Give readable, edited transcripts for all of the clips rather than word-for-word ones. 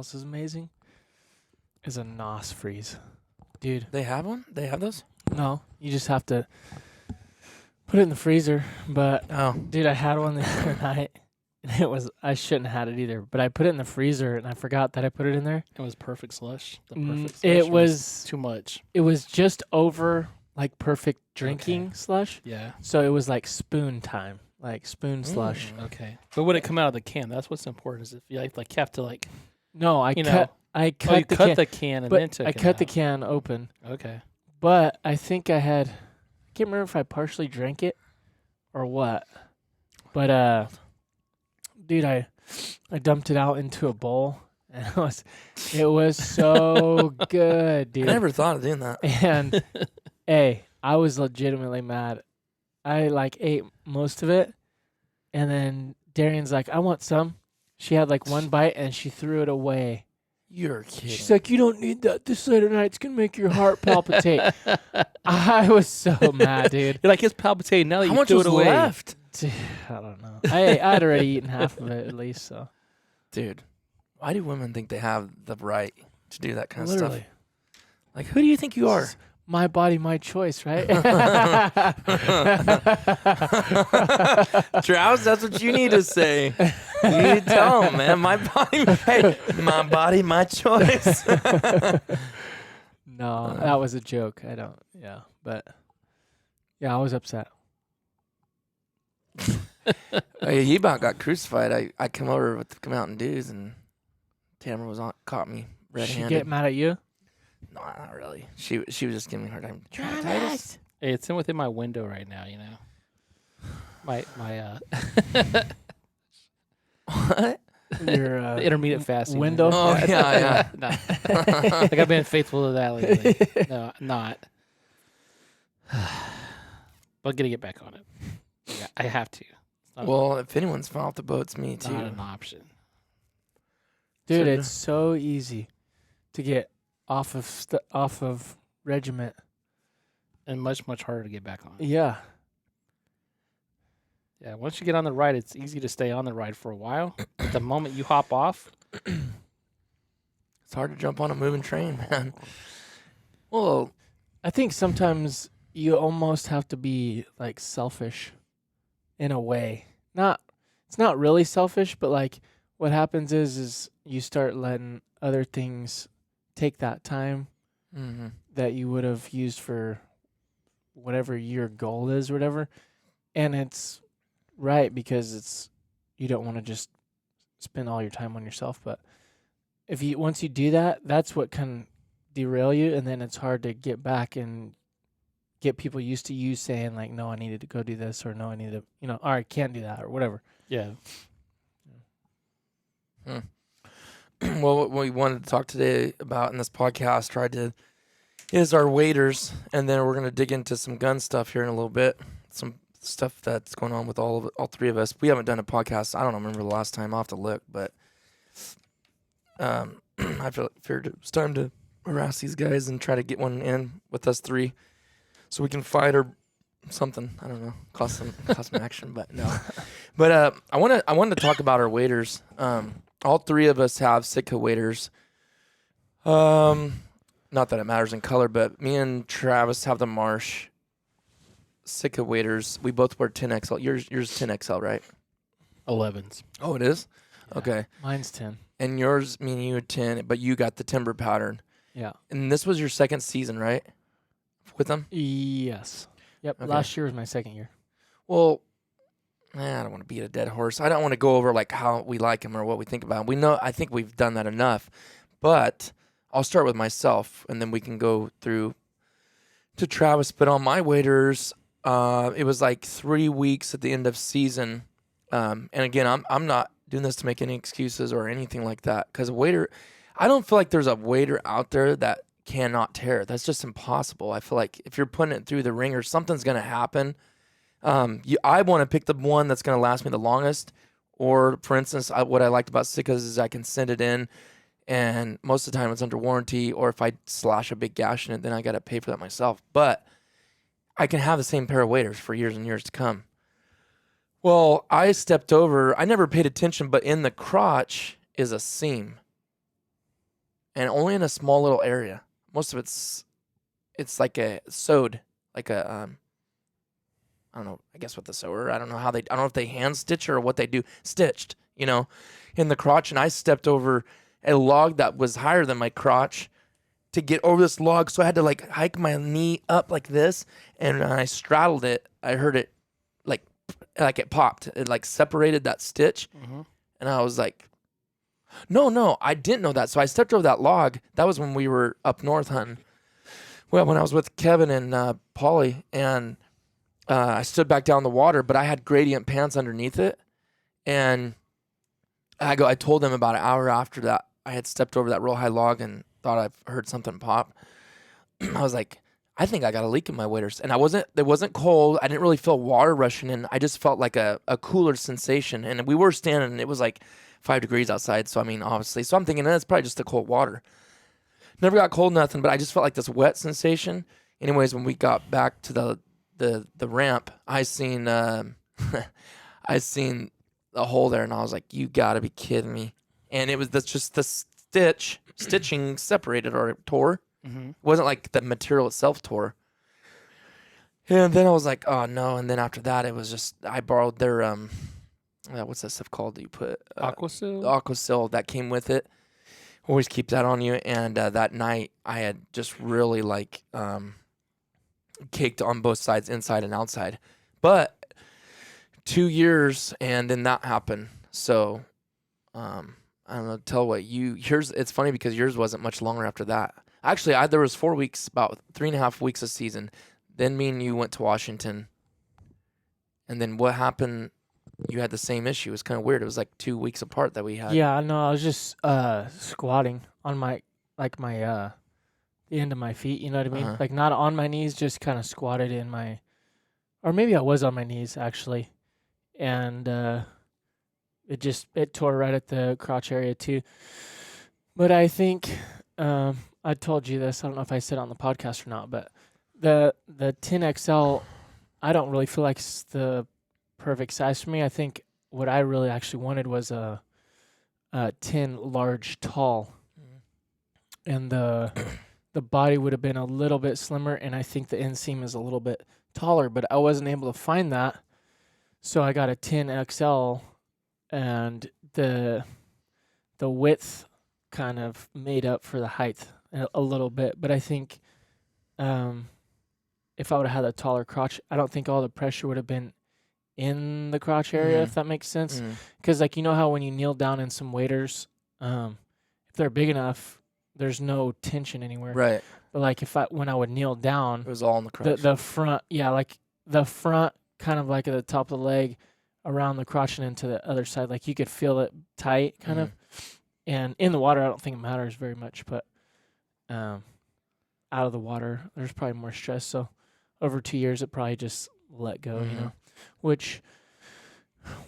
else is amazing? Is a NOS freeze. Dude. They have one? They have those? No, you just have to put it in the freezer. But, dude, I had one the other night. And I shouldn't have had it either. But I put it in the freezer, and I forgot that I put it in there. It was perfect slush. The perfect slush it was too much. It was just over, like, perfect drinking slush. Yeah. So it was like spoon time. Like spoon slush. Okay. But would it come out of the can? That's what's important. Is if you have to like. No, I cut the can and then took it out. I cut the can open. Okay. But I think I can't remember if I partially drank it or what. But dude, I dumped it out into a bowl, and it was so good, dude. I never thought of doing that. And hey, I was legitimately mad. I ate most of it, and then Darian's like, "I want some." She had one bite, and she threw it away. You're kidding. She's like, "You don't need that this late at night. It's gonna make your heart palpitate." I was so mad, dude. You're like, it's palpitating now that How you much threw was it away. left? Dude, I don't know. I had already eaten half of it at least. So, dude, why do women think they have the right to do that kind of literally stuff? Like, who do you think you are? My body, my choice, right? Travis, that's what you need to say. You need to tell him, man. My body, my choice. No, that was a joke. But yeah, I was upset. He about got crucified. I come over with the Mountain Dews, and Tamara caught me red-handed. She get mad at you? No, not really. She was just giving me a hard time. Travis. Hey, it's in within my window right now. You know, my What? Your the intermediate fasting window. Oh yeah. No. Like I've been faithful to that lately. No, I'm not. But I'm gonna get back on it. Yeah, I have to. Well, if anyone's fallen off the boat, it's me too. Not an option. Dude, it's so easy to get off of regiment, and much harder to get back on. Yeah. Yeah, once you get on the ride, it's easy to stay on the ride for a while. But the moment you hop off, it's hard to jump on a moving train, man. Well, I think sometimes you almost have to be selfish in a way. It's not really selfish, but what happens is you start letting other things take that time that you would have used for whatever your goal is or whatever. And it's right because you don't want to just spend all your time on yourself. But once you do that, that's what can derail you. And then it's hard to get back and get people used to you saying no, I needed to go do this, or no, I need to, all right, can't do that or whatever. yeah. Well, what we wanted to talk today about in this podcast is our waders, and then we're going to dig into some gun stuff here in a little bit. Some stuff that's going on with all three of us. We haven't done a podcast. I don't remember the last time. I'll have to look, but I figured it was time to harass these guys and try to get one in with us three so we can fight or something. I don't know. Cause some action, but no. But I wanted to talk about our waders. All three of us have Sitka waders. Not that it matters in color, but me and Travis have the Marsh Sitka waders. We both wear 10XL. Yours 10XL, right? 11s. Oh, it is? Yeah. Okay. Mine's 10. And yours, me and you, 10, but you got the timber pattern. Yeah. And this was your second season, right? With them? Yes. Yep. Okay. Last year was my second year. Well, I don't want to beat a dead horse. I don't want to go over how we like them or what we think about them. I think we've done that enough. But I'll start with myself, and then we can go through to Travis. But on my waders, it was 3 weeks at the end of season. And again, I'm not doing this to make any excuses or anything like that. Because I don't feel like there's a wader out there that cannot tear. That's just impossible. I feel like if you're putting it through the ringer, something's going to happen. I want to pick the one that's going to last me the longest. Or, for instance, what I liked about Sitkas is I can send it in, and most of the time it's under warranty. Or if I slash a big gash in it, then I got to pay for that myself. But I can have the same pair of waders for years and years to come. Well, I stepped over. I never paid attention, but in the crotch is a seam. and only in a small little area. Most of it's like a sewed, like a I don't know, I guess with the sewer. I don't know if they hand stitch or what they do, stitched, in the crotch. And I stepped over a log that was higher than my crotch to get over this log. So I had to like hike my knee up like this. And when I straddled it, I heard it like it popped. It like separated that stitch. Mm-hmm. And I was like, no, I didn't know that. So I stepped over that log. That was when we were up north hunting. Well, when I was with Kevin and Polly, and I stood back down in the water, but I had gradient pants underneath it. And I told them about an hour after that, I had stepped over that real high log and thought I heard something pop. I was like, I think I got a leak in my waders. And it wasn't cold. I didn't really feel water rushing in. I just felt like a cooler sensation. And we were standing, and it was like 5 degrees outside. So, I mean, obviously. So I'm thinking, it's probably just the cold water. Never got cold, nothing, but I just felt like this wet sensation. Anyways, when we got back to the ramp, I seen I seen a hole there, and I was like, you gotta be kidding me. And it was just the stitching separated or tore. Mm-hmm. It wasn't like the material itself tore. And then I was like, oh no. And then after that, it was just, I borrowed their what's that stuff called that you put? Aquasil? The Aquasil that came with it. Always keep that on you. And that night, I had just really like caked on both sides, inside and outside. But 2 years, and then that happened. So I don't know. Tell what yours. It's funny because yours wasn't much longer after that. Actually, there was 4 weeks, about 3.5 weeks of season. Then me and you went to Washington. And then what happened? You had the same issue. It was kind of weird. It was like 2 weeks apart that we had. Yeah, no, I was just squatting on my the end of my feet, you know what I mean? Uh-huh. Like not on my knees, just kind of squatted in my, or maybe I was on my knees actually. And it tore right at the crotch area too. But I think I told you this, I don't know if I said it on the podcast or not, but the 10XL, I don't really feel like it's the perfect size for me. I think what I really actually wanted was a 10 large tall, and the body would have been a little bit slimmer, and I think the inseam is a little bit taller, but I wasn't able to find that, so I got a 10XL, and the width kind of made up for the height a little bit. But I think if I would have had a taller crotch, I don't think all the pressure would have been in the crotch area, if that makes sense. Because like, you know how when you kneel down in some waders, if they're big enough, there's no tension anywhere. Right. But like when I would kneel down, It was all in the crotch. the front, like the front kind of like at the top of the leg around the crotch and into the other side, like you could feel it tight kind of. And in the water, I don't think it matters very much, but out of the water, there's probably more stress. So over 2 years, it probably just let go, you know, which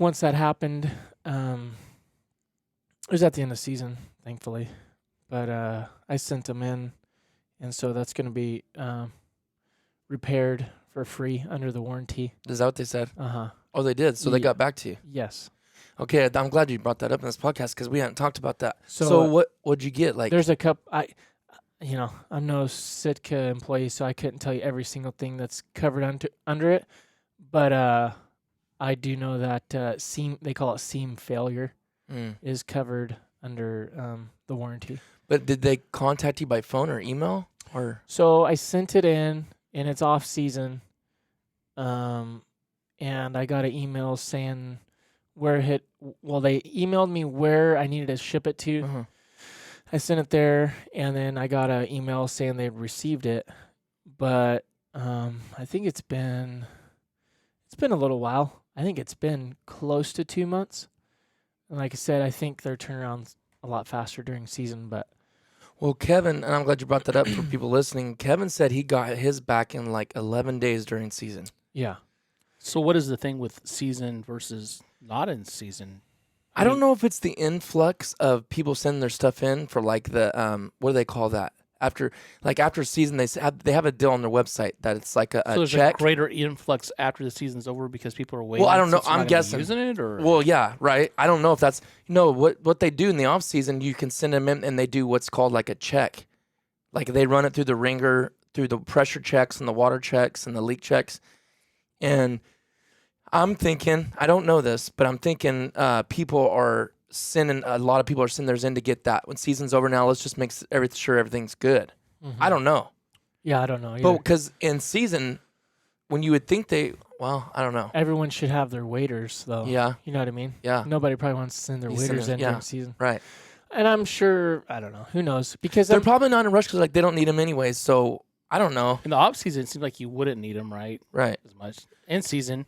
once that happened, it was at the end of the season, thankfully. But I sent them in, and so that's going to be repaired for free under the warranty. Is that what they said? Uh-huh. Oh, they did. So they got back to you. Yes. Okay, I'm glad you brought that up in this podcast because we hadn't talked about that. So, So what'd you get? Like, there's a couple. I'm no Sitka employee, so I couldn't tell you every single thing that's covered under it. But I do know that seam, they call it seam failure, is covered under the warranty. But did they contact you by phone or email? Or So I sent it in, and it's off season. And I got an email saying where they emailed me where I needed to ship it to. I sent it there, and then I got an email saying they'd received it. But I think it's been a little while. I think it's been close to 2 months. And like I said, I think their turnaround's a lot faster during season. But well, Kevin, and I'm glad you brought that up for people listening. Kevin said he got his back in like 11 days during season. yeah. So what is the thing with season versus not in season? I don't know if it's the influx of people sending their stuff in for like the what do they call that? After season, they have a deal on their website that it's like So a there's check. a greater influx after the season's over because people are waiting. Well, I don't know. since you're I'm not gonna be guessing. using it, or Well, yeah, right. I don't know if that's what they do in the off season. You can send them in, and they do what's called like a check. Like they run it through the ringer, through the pressure checks and the water checks and the leak checks. And I'm thinking, I don't know this, but I'm thinking a lot of people are sending theirs in to get that. When season's over now, let's just make sure everything's good. Mm-hmm. I don't know. Yeah, I don't know. But because in season, when you would think I don't know. Everyone should have their waiters, though. Yeah. You know what I mean? Yeah. Nobody probably wants to send their waiters in during season. Right. And I'm sure, I don't know. Who knows? Because They're probably not in a rush because they don't need them anyways. So I don't know. in the off season, it seems like you wouldn't need them, right? Right. As much in season.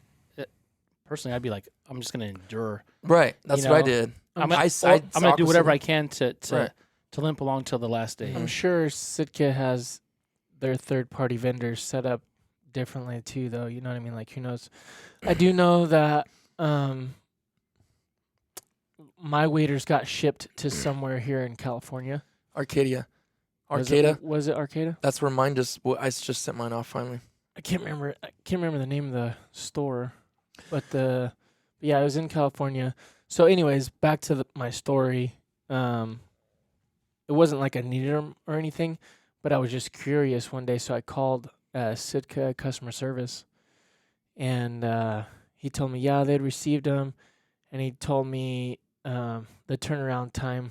Personally, I'd be like, I'm just going to endure. Right. That's what I did. I'm going to do whatever I can to limp along till the last day. I'm sure Sitka has their third-party vendors set up differently too, though. You know what I mean? Like, who knows? I do know that my waiters got shipped to somewhere here in California. Arcadia. Was it Arcata? That's where mine I just sent mine off finally. I can't remember the name of the store, but it was in California. So, anyways, back to my story. It wasn't like I needed them or anything, but I was just curious one day. So I called Sitka customer service, and he told me, yeah, they'd received them, and he told me the turnaround time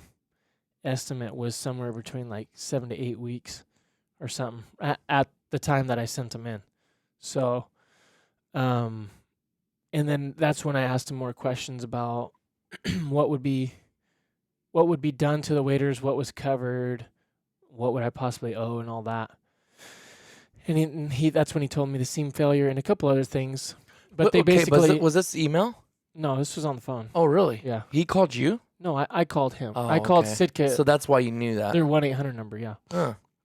estimate was somewhere between like 7 to 8 weeks or something at the time that I sent them in. So, and then that's when I asked him more questions about what would be done to the waiters, what was covered, what would I possibly owe, and all that. And he that's when he told me the seam failure and a couple other things. But they basically was this email? No, this was on the phone. Oh, really? Yeah. He called you? No, I called him. Oh, I called okay. Sitka. So that's why you knew that. Their 1-800 number, yeah.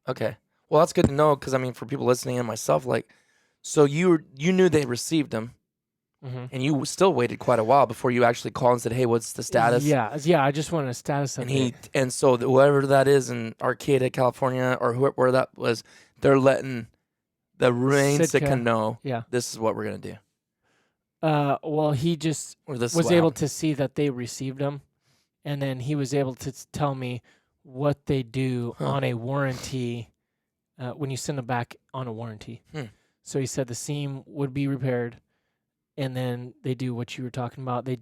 Okay. Well, that's good to know because for people listening and myself, so you knew they received them, and you still waited quite a while before you actually called and said, "Hey, what's the status?" Yeah. I just wanted a status update. And so whoever that is in Arcata, California, or where that was, they're letting the Sitka know. Yeah. This is what we're gonna do. Well, he just was able to see that they received them, and then he was able to tell me what they do on a warranty when you send them back on a warranty. So he said the seam would be repaired, and then they do what you were talking about. They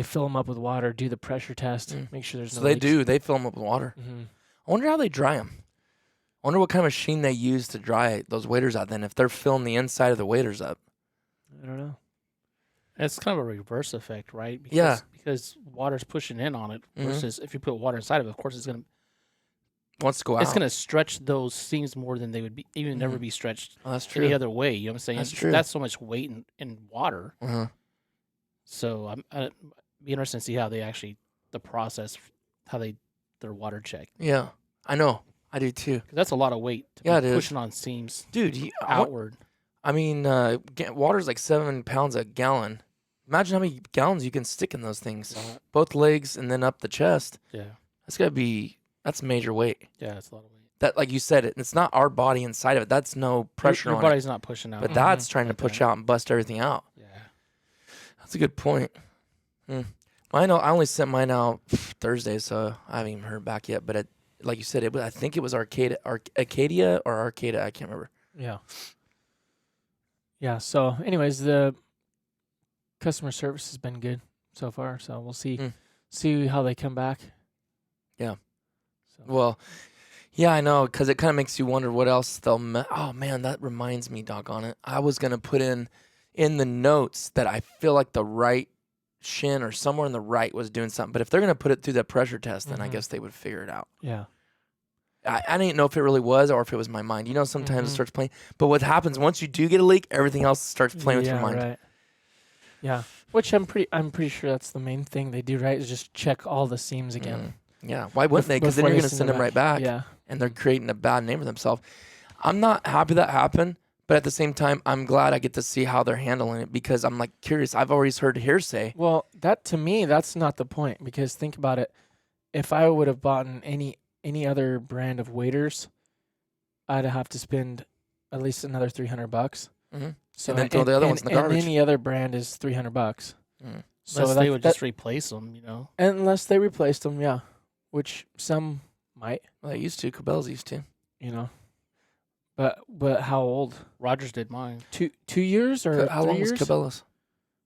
fill them up with water, do the pressure test, make sure there's no leaks. They fill them up with water. Mm-hmm. I wonder how they dry them. I wonder what kind of machine they use to dry those waders out. Then if they're filling the inside of the waders up. I don't know. It's kind of a reverse effect, right? Because water's pushing in on it versus if you put water inside of it, of course it's going to wants to go out. It's going to stretch those seams more than they would be never be stretched that's true. any other way. You know what I'm saying? That's true. That's so much weight in water. So I'd be interested to see how they the process, how their water check. Yeah, I know. I do too. 'Cause that's a lot of weight to be pushing on seams, dude. outward. Water's like 7 pounds a gallon. Imagine how many gallons you can stick in those things. Both legs and then up the chest. Yeah. That's major weight. Yeah, it's a lot of weight. That, like you said, it's not our body inside of it. That's no pressure on it. Your body's not pushing out. But that's trying to push out and bust everything out. Yeah. That's a good point. I only sent mine out Thursday, so I haven't even heard back yet. But like you said, I think it was Acadia or Arcata. I can't remember. Yeah. Yeah. So, anyways, the customer service has been good so far. So we'll see how they come back. Yeah. So. Well, yeah, I know, because it kind of makes you wonder what else they'll. Oh man, that reminds me, doggone it. I was gonna put in the notes that I feel like the right shin or somewhere in the right was doing something. But if they're gonna put it through the pressure test, then I guess they would figure it out. Yeah. I didn't know if it really was or if it was my mind. Sometimes it starts playing. But what happens once you do get a leak, everything else starts playing with your mind. Right. Yeah. Which I'm pretty sure that's the main thing they do, right? Is just check all the seams again. Yeah. Why wouldn't they? Because then you're going to send them right back. Yeah. And they're creating a bad name for themselves. I'm not happy that happened, but at the same time, I'm glad I get to see how they're handling it because I'm like curious. I've always heard hearsay. Well, to me, that's not the point because think about it. If I would have bought any any other brand of waders, I'd have to spend at least another $300. Mm-hmm. So And then throw the other ones in the garbage. And any other brand is $300. Mm. So Unless they would just replace them, you know. unless they replaced them, yeah, which some might, Well, they used to. Cabela's used to. you know. But how old? Rogers did mine. 2 years or How 3 long years? was Cabela's?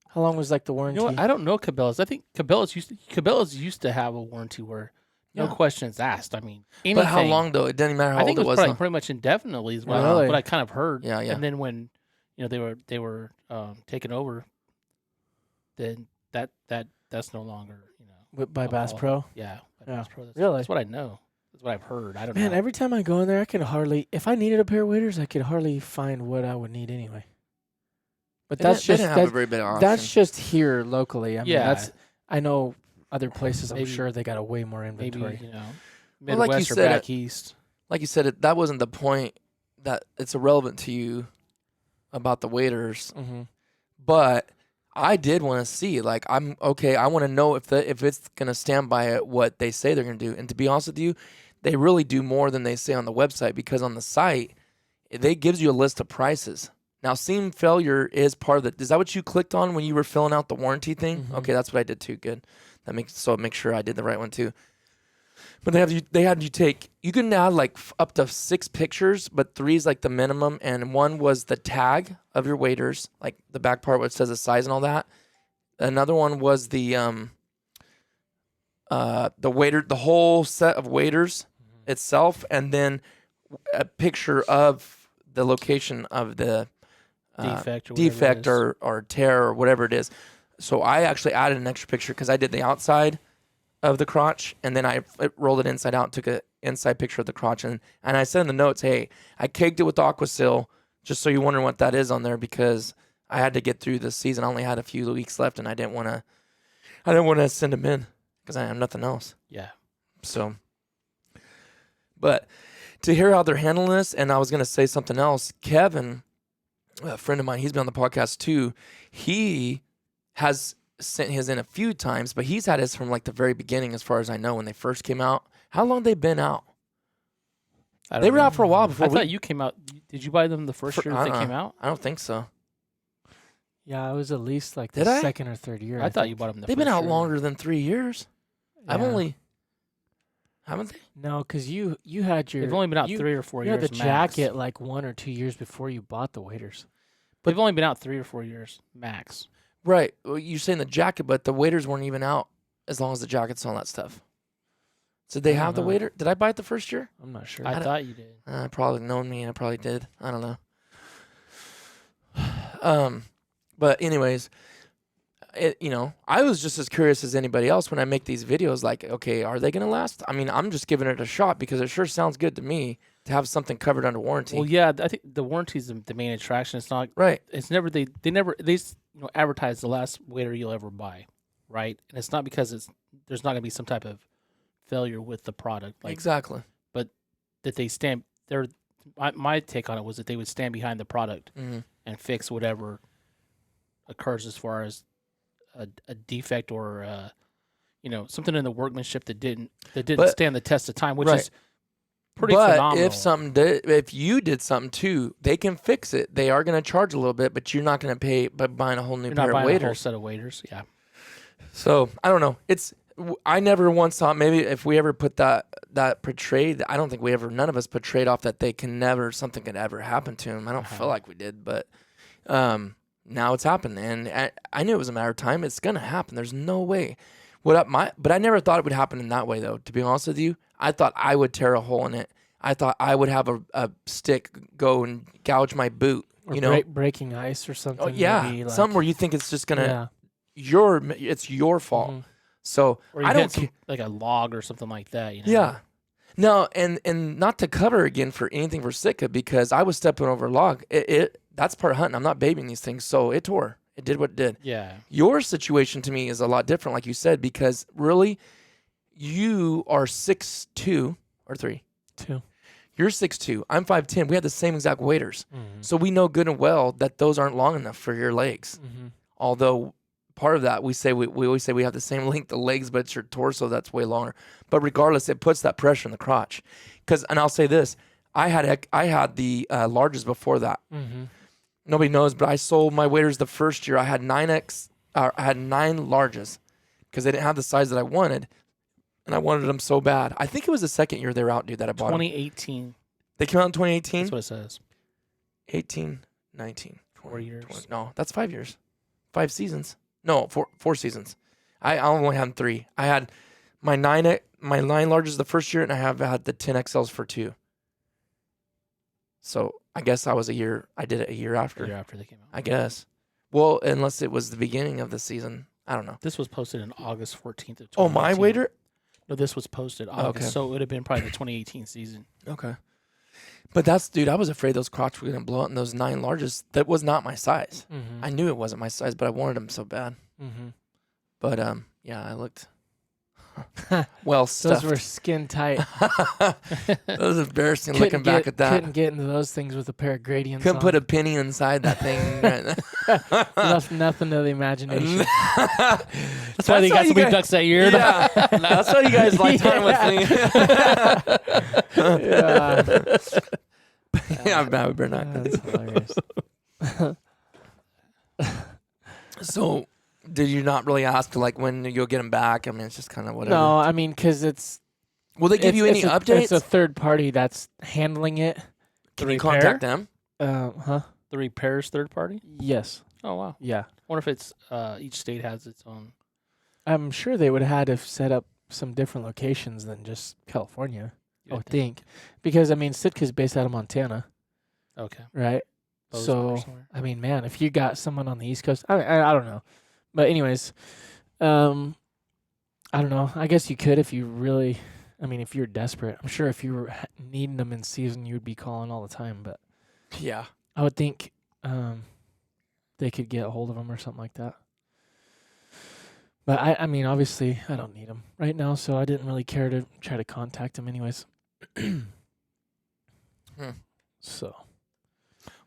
How long was like the You warranty? know what? I don't know Cabela's. I think Cabela's used to have a warranty where no Yeah. questions asked. I mean, anything. But how long though? It doesn't matter how I old think it it was. was Though. pretty much indefinitely is what, Really? what I kind of heard. Yeah, yeah. And then when they were taken over, then that's no longer By Bass I'll- Pro? yeah. by Yeah. Bass Pro. Really? That's what I know. That's what I've heard. I don't Man, know. every time I go in there, I can hardly, if I needed a pair of waders, I could hardly find what I would need anyway. But They that's didn't just have a that's, very big option. that's just here locally. I mean, Yeah. I know other places. I'm Maybe- sure they got a way more Maybe inventory. Well, Midwest like you or said, back east. like you said, that wasn't the point. That it's irrelevant to you about the waiters. Mm-hmm. But I did want to see, like, I'm okay. I want to know if it's gonna stand by what they say they're gonna do. And to be honest with you, they really do more than they say on the website, because on the site, they gives you a list of prices. Now, seam failure is part of the. Is that what you clicked on when you were filling out the warranty thing? Mhm. Okay, that's what I did too. Good. That make sure I did the right one too. But they had you take. You can add like up to 6 pictures, but 3 is like the minimum, and 1 was the tag of your waders, like the back part where it says the size and all that. Another one was the wader, the whole set of waders itself, and then a picture of the location of the Defect or tear or whatever it is. So I actually added an extra picture because I did the outside of the crotch, and then I rolled it inside out, took an inside picture of the crotch, and I said in the notes, hey, I caked it with Aquasil, just so you're wondering what that is on there, because I had to get through the season. I only had a few weeks left, and I didn't want to send them in because I have nothing else. Yeah. So, but to hear how they're handling this, and I was going to say something else. Kevin, a friend of mine, he's been on the podcast too. He has sent his in a few times, but he's had his from like the very beginning, as far as I know, when they first came out. How long they been out? They were out for a while before. I thought you came out. Did you buy them the first year that they came out? I don't think so. Yeah, it was at least like Did the I? second or third year. I thought think. you bought them the They've first been out year. longer than 3 years. I've Yeah. only, haven't they? No, because you had your. They've only been out you, 3 or 4 you years. had the max. jacket like 1 or 2 years before you bought the waders. They've only been out 3 or 4 years max. Right. Well, you're saying the jacket, but the waders weren't even out as long as the jackets and all that stuff. So they I have the don't know. wader? Did I buy it the first year? I'm not sure. I thought you did. Probably known me. I probably did. I don't know. But anyways, I was just as curious as anybody else when I make these videos. Like, okay, are they gonna last? I mean, I'm just giving it a shot because it sure sounds good to me to have something covered under warranty. Well, yeah, I think the warranty is the main attraction. It's not. Right. It's never they advertise the last wader you'll ever buy, right? And it's not because there's not gonna be some type of failure with the product, like Exactly. that they stand. My take on it was that they would stand behind the product Mm-hmm. and fix whatever occurs as far as a defect or something in the workmanship that didn't But- stand the test of time, which Right. is pretty But phenomenal. if you did something too, they can fix it. They are going to charge a little bit, but you're not going to pay by buying a whole new You're pair not of buying a whole waders. set of waders. Yeah. So I don't know. I never once thought maybe if we ever put that portrayed. I don't think none of us portrayed off that something could ever happen to him. I don't feel like we did, but now it's happened, and I knew it was a matter of time. It's gonna happen. There's no way. But I never thought it would happen in that way, though. To be honest with you, I thought I would tear a hole in it. I thought I would have a stick go and gouge my boot. Or breaking ice or something. Oh yeah, maybe, like, something where you think it's just gonna Yeah. it's your fault. Mhm. So Or you I don't hit like a log or something like that. Yeah. No, and not to cover again for anything for Sitka, because I was stepping over a log. That's part of hunting. I'm not babying these things, so it tore. It did what it did. Yeah. Your situation to me is a lot different, like you said, because really, you are 6'2" or 3. 2. You're 6'2". I'm 5'10". We have the same exact waders, Mm-hmm. so we know good and well that those aren't long enough for your legs. Mm-hmm. Although part of that. We always say we have the same length of legs, but it's your torso that's way longer. But regardless, it puts that pressure in the crotch. And I'll say this, I had the larges before that. Mm-hmm. Nobody knows, but I sold my waders the first year. I had 9 larges because they didn't have the size that I wanted, and I wanted them so bad. I think it was the second year they were out, dude, that I bought 2018. them. They came out in 2018? That's what it says. 18, 19, 4 20, years. 20. No, that's 5 years. 5 seasons. No, 4 seasons. I only had 3. I had my 9 larges the first year, and I have had the 10 XLs for 2. So I guess I did it a year after. A year after they came out. I guess. Well, unless it was the beginning of the season. I don't know. This was posted in August 14th of 2018. Oh, my wader? No, this was posted August, Okay. so it would have been probably the 2018 season. Okay. But dude, I was afraid those crotch were going to blow out in those 9 larges. That was not my size. Mm-hmm. I knew it wasn't my size, but I wanted them so bad. Mm-hmm. But, yeah, I looked well stuffed. Those were skin tight. That was embarrassing looking back at that. Couldn't get into those things with a pair of gradients. Couldn't put a penny inside that thing. Left nothing to the imagination. That's why they got so many ducks that year. Yeah, that's why you guys like time with me. Yeah, we better not. That's hilarious. So, did you not really ask like when you'll get them back? I mean, it's just kind of whatever. No, I mean, because Will they give you any updates? It's a third party that's handling it. Can you contact them? Huh? The repair's third party? Yes. Oh, wow. Yeah. I wonder if it's each state has its own. I'm sure they would have had to set up some different locations than just California, I would think. Because, I mean, Sitka's based out of Montana, Okay. right? Those So, are somewhere. I mean, man, if you got someone on the East Coast, I don't know. But anyways, I don't know. I guess you could if you really, if you're desperate. I'm sure if you were needing them in season, you would be calling all the time. But Yeah. I would think they could get a hold of them or something like that. But I mean, obviously, I don't need them right now, so I didn't really care to try to contact them anyways. So.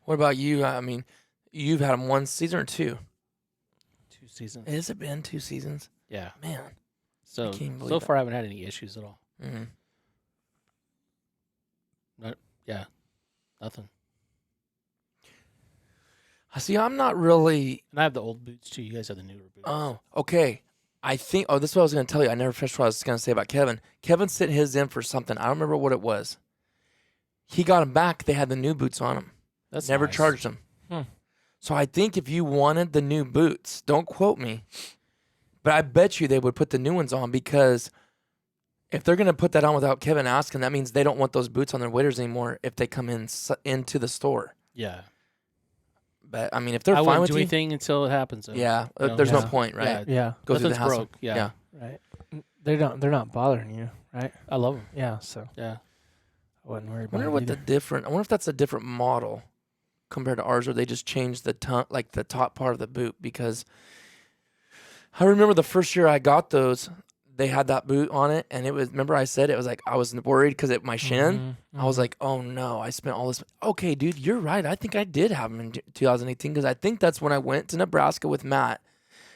What about you? I mean, you've had them 1 season or 2? 2 seasons. Has it been 2 seasons? Yeah. Man. So can't believe so that. far, I haven't had any issues at all. Mm-hmm. Nothing. See, I'm not really. And I have the old boots too. You guys have the newer boots. Oh, okay. I think. Oh, this is what I was going to tell you. I never finished what I was going to say about Kevin. Kevin sent his in for something. I don't remember what it was. He got them back. They had the new boots on them. That's Never nice. charged them. So I think if you wanted the new boots, don't quote me, but I bet you they would put the new ones on, because if they're going to put that on without Kevin asking, that means they don't want those boots on their waders anymore if they come into the store. Yeah. But, I mean, if they're I fine wouldn't with do you, anything until it happens. Though. yeah, You know, there's no yeah. point, right? Yeah. Yeah, Go through the Nothing's hassle. broke. Yeah. right. They're not bothering you, right? I love them. Yeah, so Yeah. I wouldn't worry I about wonder it what either. I wonder if that's a different model compared to ours, where they just changed the top part of the boot. Because I remember the first year I got those, they had that boot on it, and it was. Remember I said it was like I was worried because my shin. I was like, oh no, I spent all this. Okay, dude, you're right. I think I did have them in 2018, because I think that's when I went to Nebraska with Matt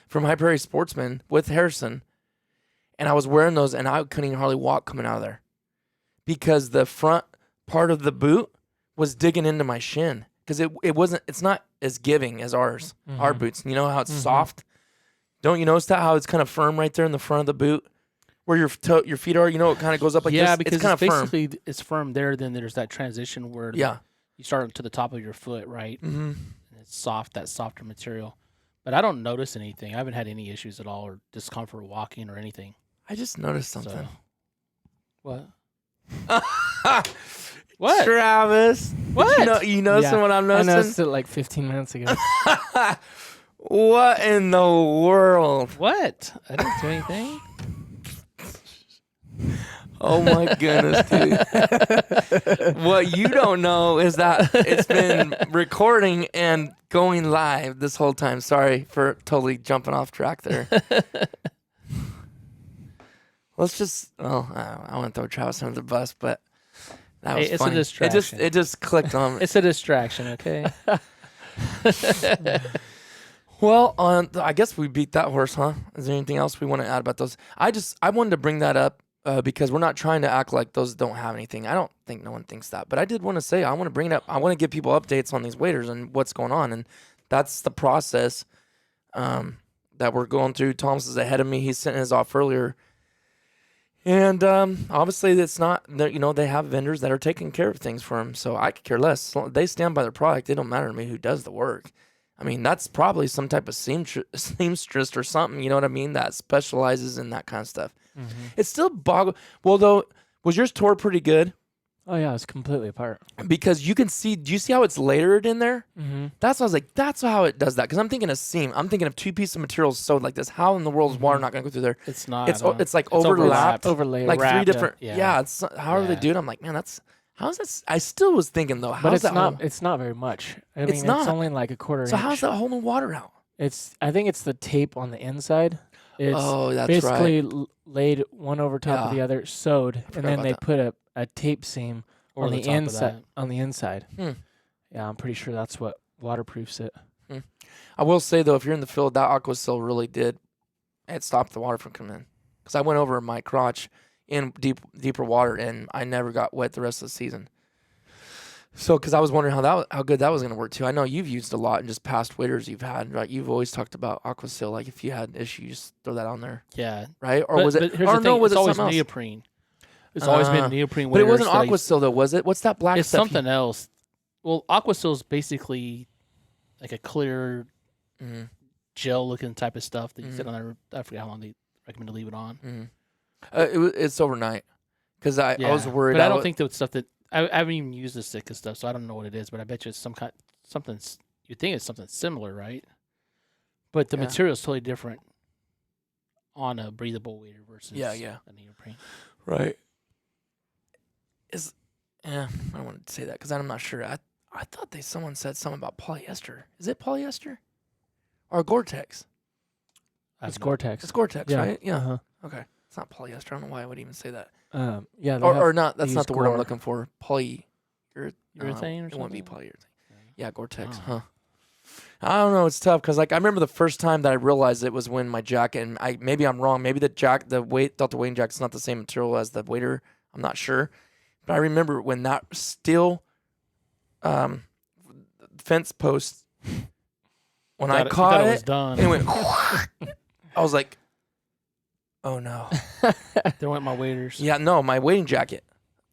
from High Prairie Sportsman with Harrison, and I was wearing those, and I couldn't even hardly walk coming out of there because the front part of the boot was digging into my shin, because it's not as giving as ours, our boots. You know how it's soft? Don't you notice that, how it's kind of firm right there in the front of the boot where your feet are? You know, it kind of goes up like this. because it's kind of firm. basically it's firm there. Then there's that transition where Yeah. you start to the top of your foot, right? Mm-hmm. And it's soft, that softer material. But I don't notice anything. I haven't had any issues at all or discomfort walking or anything. I just noticed something. So. What? What? Travis. What? You noticing what I'm I noticing? noticed it like 15 minutes ago. What in the world? What? I didn't do anything. Oh my goodness, dude. What you don't know is that it's been recording and going live this whole time. Sorry for totally jumping off track there. Let's just, I want to throw Travis under the bus, but that was it's a funny. distraction. It just clicked on. It's a distraction, okay? Well, I guess we beat that horse, huh? Is there anything else we want to add about those? I wanted to bring that up because we're not trying to act like those don't have anything. I don't think no one thinks that, but I did want to say I want to bring it up. I want to give people updates on these waders and what's going on, and that's the process that we're going through. Thomas is ahead of me. He sent his off earlier, and obviously it's not. They have vendors that are taking care of things for them, so I could care less. So they stand by their product. It don't matter to me who does the work. I mean, that's probably some type of seamstress or something, you know what I mean, that specializes in that kind of stuff. Mm-hmm. It's still Well, though, was yours tore pretty good? Oh, yeah, it's completely apart. Because you can see, do you see how it's layered in there? Mm-hmm. That's what I was like, that's how it does that. Because I'm thinking of seam. I'm thinking of two pieces of materials sewed like this. How in the world is water not going to go through there? It's not. It's like overlapped. Overlaid. Like wrapped, three different. yeah. It's however they do it. I'm like, man, how's that? I still was thinking, though, But how's it's not very much. I mean, It's not. It's only like a quarter So inch. how's that holding water out? I think it's the tape on the inside. It's That's basically right. laid one over top of the other, sewed, and then about they that. put a tape seam Or on the top of inside. that. On the inside. Hmm. Yeah, I'm pretty sure that's what waterproofs it. I will say, though, if you're in the field, that Aquasil really did. It stopped the water from coming in. Because I went over my crotch in deeper water, and I never got wet the rest of the season. So, because I was wondering how good that was going to work, too. I know you've used a lot in just past winters you've had, right? You've always talked about Aquasil. Like, if you had issues, just throw that on there, Yeah. right? Or But was it? here's Or the no, thing, was it's it always something else? neoprene. It's always been neoprene. But it wasn't waders that I- Aquasil, though, was it? What's that black It's stuff? something else. Well, Aquasil is basically like a clear Mhm. gel-looking type of stuff that you Mhm. sit on there. I forget how long they recommend to leave it on. Mhm. It's overnight. Because I was worried. But I don't think that stuff that I haven't even used the Sitka stuff, so I don't know what it is. But I bet you it's something. You think it's something similar, right? But the Yeah. material is totally different on a breathable wader versus Yeah. a neoprene. Right. I don't want to say that because I'm not sure. I thought someone said something about polyester. Is it polyester or Gore-Tex? It's Gore-Tex. It's Gore-Tex, Yeah. right? Yeah. Uh-huh. Okay. It's not polyester. I don't know why I would even say that. Yeah. Or not. That's use not the word I'm Gore. looking for. Urethane or It wouldn't be something? polyurethane. Yeah, Gore-Tex. Oh. Huh. I don't know. It's tough because I remember the first time that I realized it was when my jacket, and maybe I'm wrong. Maybe the Delta Wading jacket's not the same material as the wader. I'm not sure. But I remember when that steel fence post, when I caught it it, was done. and it went, I was like, oh no. There went my waders. Yeah, no, my wading jacket.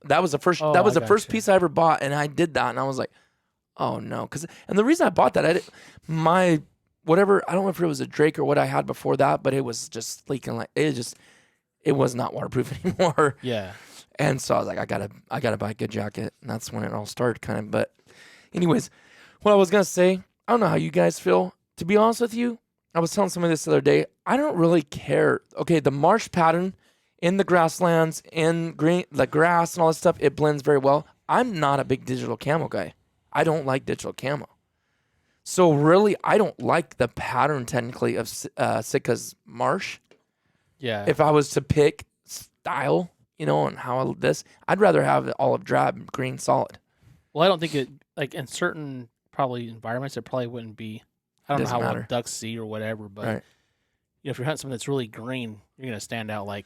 That was the first. Oh, that was I the first gotcha. piece I ever bought, and I did that, and I was like, oh no, and the reason I bought that, I don't know if it was a Drake or what I had before that, but it was just leaking like it was not waterproof anymore. Yeah. And so I was like, I gotta buy a good jacket, and that's when it all started, kind of. But, anyways, what I was gonna say, I don't know how you guys feel. To be honest with you, I was telling somebody this the other day. I don't really care. Okay, the marsh pattern in the grasslands, in green, the grass and all this stuff, it blends very well. I'm not a big digital camo guy. I don't like digital camo. So really, I don't like the pattern technically of Sitka's marsh. Yeah. If I was to pick style, and how I'd rather have the olive drab green solid. Well, I don't think it, like in certain probably environments, it probably wouldn't be. I don't know Doesn't how matter. well ducks see or whatever, but Right. if you're hunting something that's really green, you're gonna stand out like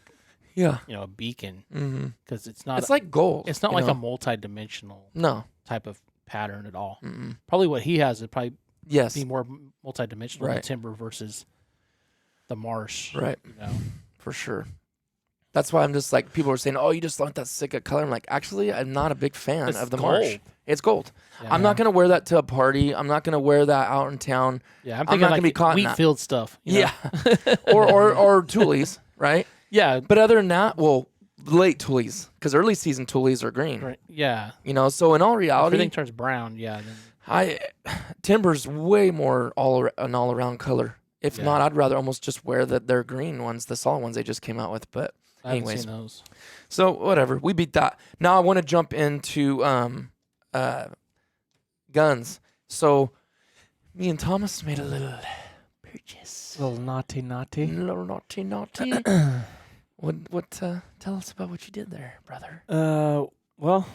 Yeah. a beacon Mm-hmm. because it's not. It's like gold. It's not you like know? a multi-dimensional No. type of pattern at all. Mm-mm. Probably what he has would probably Yes. be more multi-dimensional than Right. timber versus the marsh. Right. For sure. That's why I'm just like, people are saying, oh, you just want that Sitka color. I'm like, actually, I'm not a big fan It's of the gold. marsh. It's gold. Yeah. I'm not going to wear that to a party. I'm not going to wear that out in town. Yeah, I'm thinking not like gonna be caught in wheat that. field stuff. you know? Yeah. or Tules, right? Yeah. But other than that, well, late Tules, because early season Tules are green. Right. Yeah. So in all If reality, everything turns brown. Yeah. Then, timber's way more an all around color. If Yeah. not, I'd rather almost just wear their green ones, the solid ones they just came out with. But I haven't anyways, seen those. so whatever, we beat that. Now I want to jump into guns. So me and Thomas made a little purchase. Little naughty. Little naughty. What? Tell us about what you did there, brother. Well,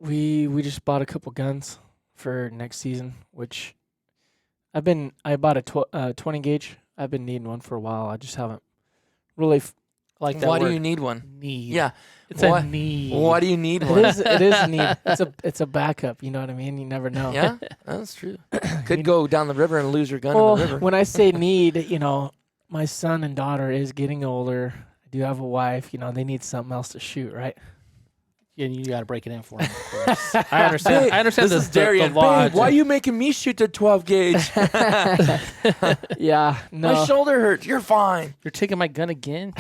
we just bought a couple guns for next season, which I bought a 20 gauge. I've been needing one for a while. I just haven't really Like that Why do word. you need one? Need. Yeah. It's What? a need. Why do you need It one? is a need. It's a backup. You know what I mean? You never know. Yeah, that's true. You- Could go down the river and lose your gun Well, in the river. when I say need, my son and daughter is getting older. I do have a wife. They need something else to shoot, right? Yeah, you got to break it in for them. Of course. I understand. I understand This is the Darian. logic. Babe, why are you making me shoot the 12 gauge? Yeah. My No. shoulder hurts. You're fine. You're taking my gun again?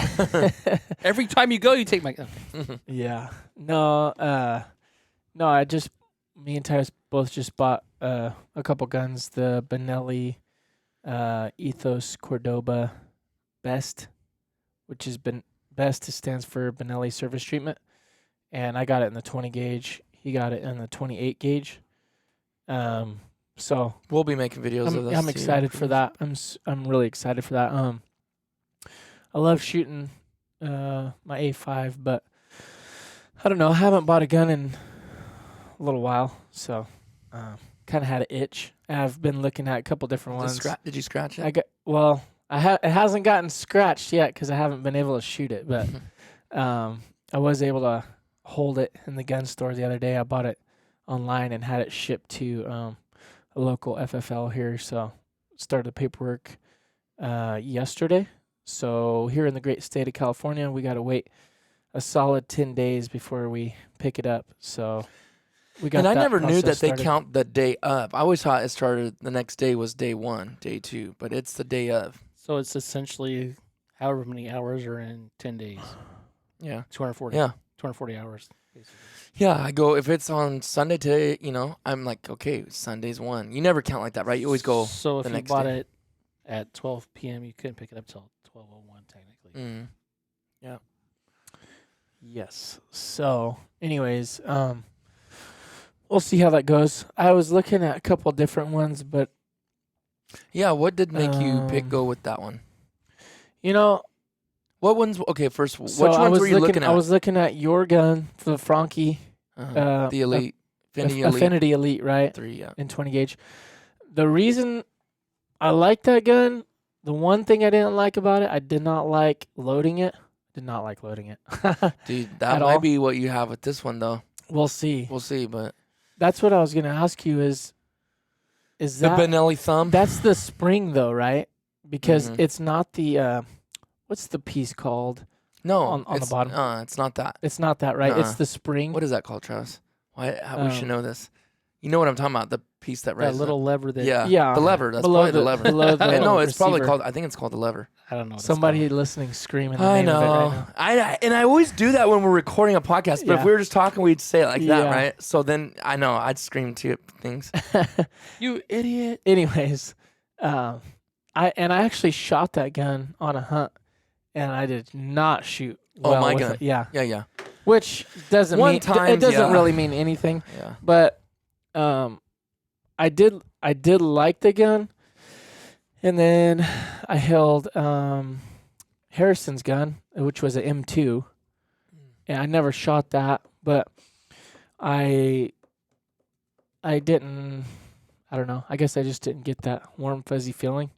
Every time you go, you take my gun. Yeah. No. No. Me and Tyrus both just bought a couple guns. The Benelli, Ethos Cordoba Best, which has been Best stands for Benelli Surface Treatment, and I got it in the 20 gauge. He got it in the 28 gauge. So We'll be making videos of this. I'm too, excited for pretty that. I'm really excited for that. I love shooting my A5, but I don't know. I haven't bought a gun in a little while, so kind of had an itch. I've been looking at a couple different ones. Did you scratch it? It hasn't gotten scratched yet because I haven't been able to shoot it, but I was able to hold it in the gun store the other day. I bought it online and had it shipped to a local FFL here, so started the paperwork yesterday. So here in the great state of California, we got to wait a solid 10 days before we pick it up. So we got. And I that never knew that process they started. count the day of. I always thought it started the next day was day 1, day 2, but it's the day of. So it's essentially however many hours are in 10 days. Yeah. 240. Yeah. 240 hours, basically. Yeah, I go, if it's on Sunday today, I'm like, okay, Sunday's 1. You never count like that, right? You always go. So if the you next bought day. it at 12 p.m., you couldn't pick it up till 12:01 technically. Mm. Yes. So, anyways, we'll see how that goes. I was looking at a couple different ones, but Yeah, what did make you go with that one? What ones? Okay, first, which so ones were you looking at? I was looking at your gun for the Franke, the Elite, Affinity Elite Affinity Elite, right? 3, yeah. In 20 gauge. The reason I like that gun, the one thing I didn't like about it, I did not like loading it. Did not like loading it. Dude, that At might all? be what you have with this one, though. We'll see. We'll see, but That's what I was gonna ask you. Is the that Benelli thumb. that's the spring though, right? Because Mhm. it's not the what's the piece called? No, on the it's- bottom. It's not that. It's not that, right? It's Nuh-uh. the spring. What is that called, Travis? We should Um, know this. You know what I'm talking about? The piece that That raises. little lever that Yeah. Yeah. The lever. That's below probably the lever. Below the No, it's probably receiver. called. I think it's called the lever. I don't know. What it's Somebody called. listening screaming the I name of it know. right I always do that when we're recording a podcast. But if Yeah. we were just talking, we'd say it like that, Yeah. right? So then I know I'd scream to things. now. You idiot. Anyways, I actually shot that gun on a hunt, and I did not shoot. Oh, well my with gun. it. Yeah, Yeah. which doesn't One mean time, it doesn't yeah. really mean anything. Yeah. But I did like the gun, and then I held Harrison's gun, which was an M2, and I never shot that, but I didn't. I don't know. I guess I just didn't get that warm fuzzy feeling.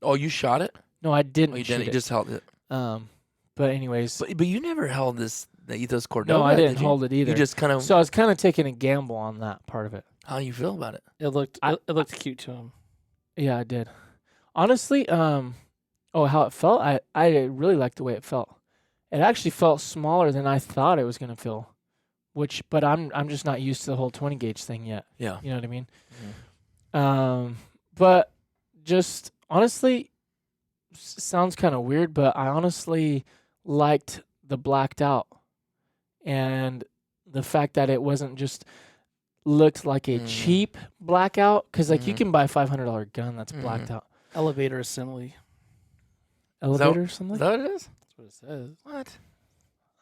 Oh, you shot it? No, I didn't. Oh, you shoot didn't. You it. just held it. But anyways, But you never held the Ethos Cordova. no, I didn't did you? hold it either. You just kind of. So I was kind of taking a gamble on that part of it. How do you feel about it? It looked cute to him. Yeah, I did. Honestly, how it felt? I really liked the way it felt. It actually felt smaller than I thought it was gonna feel, but I'm just not used to the whole 20 gauge thing yet. Yeah. You know what I mean? Mhm. But just honestly, sounds kind of weird, but I honestly liked the blacked out and the fact that it wasn't just looked like a cheap blackout, because like you Mhm. can buy a $500 gun that's blacked Mhm. out. Elevator assembly. Elevator or something? Is that what it is? That's what it says. What?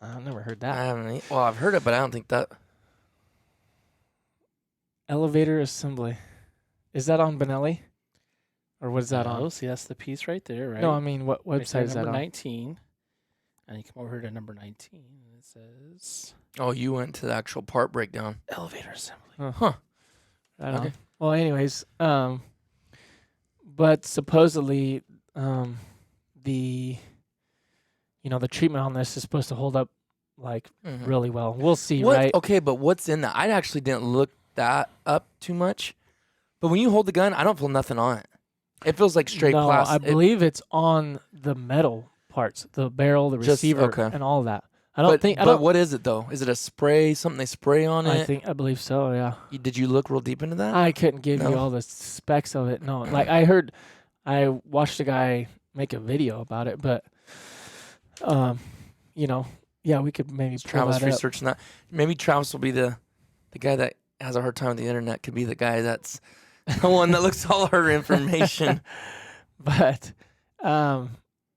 I've never heard I that. haven't. Well, I've heard it, but I don't think that. Elevator assembly. Is that on Benelli? Or what is that Oh, on? see, that's the piece right there, right? No, I mean, what Right there, website is that number on? 19. And you come over here to number 19, and it says Oh, you went to the actual part breakdown. elevator assembly. Huh. Right Okay. on. Well, anyways, But supposedly, the treatment on this is supposed to hold up like really well. We'll see, right? Okay, but what's in that? I actually didn't look that up too much. But when you hold the gun, I don't feel nothing on it. It feels like straight No, plastic. I believe it's on the metal parts, the barrel, the receiver, and all of that. But what is it though? Is it a spray? Something they spray on it? I believe so. Yeah. Did you look real deep into that? I couldn't give you all the specs of it. No, like I watched a guy make a video about it, but we could maybe pull Travis that up. researching that. Maybe Travis will be the guy that has a hard time with the internet. Could be the guy that's the one that looks all her information. But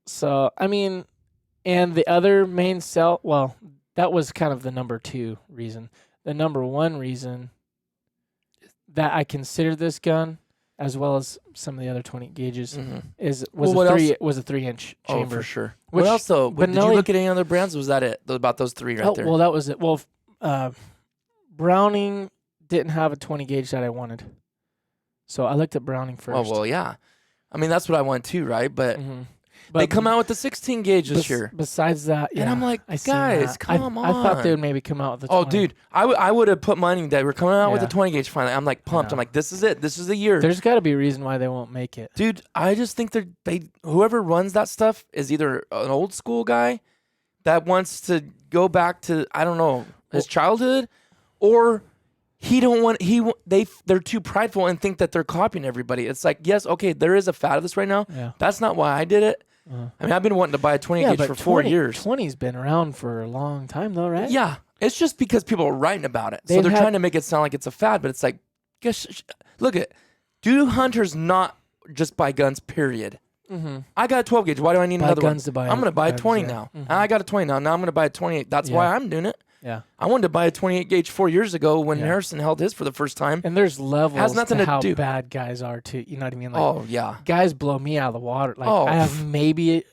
so I mean, and the other main that was kind of the number 2 reason. The number 1 reason that I considered this gun, as well as some of the other 20 gauges, was a 3-inch chamber. Oh, for sure. What else though? Did you look at any other brands? Or was that it? About those 3 right there? Well, that was it. Well, Browning didn't have a 20 gauge that I wanted, so I looked at Browning first. Oh well, yeah. I mean that's what I want too, right? But But they come out with the 16 gauge this year. Besides that, and I'm like, guys, come on. I thought they would maybe come out with the 20. Oh, dude, I would have put money that we're coming out with the 20 gauge finally. I'm like pumped. I'm like, this is it. This is the year. There's got to be a reason why they won't make it. Dude, I just think whoever runs that stuff is either an old school guy that wants to go back to, I don't know, his childhood, or they're too prideful and think that they're copying everybody. It's like, yes, okay, there is a fad of this right now. Yeah. That's not why I did it. I mean, I've been wanting to buy a 20 gauge for 4 years. 20's been around for a long time, though, right? Yeah, it's just because people are writing about it, so they're trying to make it sound like it's a fad. But it's like, look at, do hunters not just buy guns? Period. I got a 12 gauge. Why do I need another one? I'm going to buy a 20 now. I got a 20 now. Now I'm going to buy a 28. That's why I'm doing it. Yeah. I wanted to buy a 28 gauge 4 years ago when Harrison held his for the first time. And there's levels has nothing to to how do. bad guys are too. You know what I mean? Like, oh yeah. Guys blow me out of the water. Like I have maybe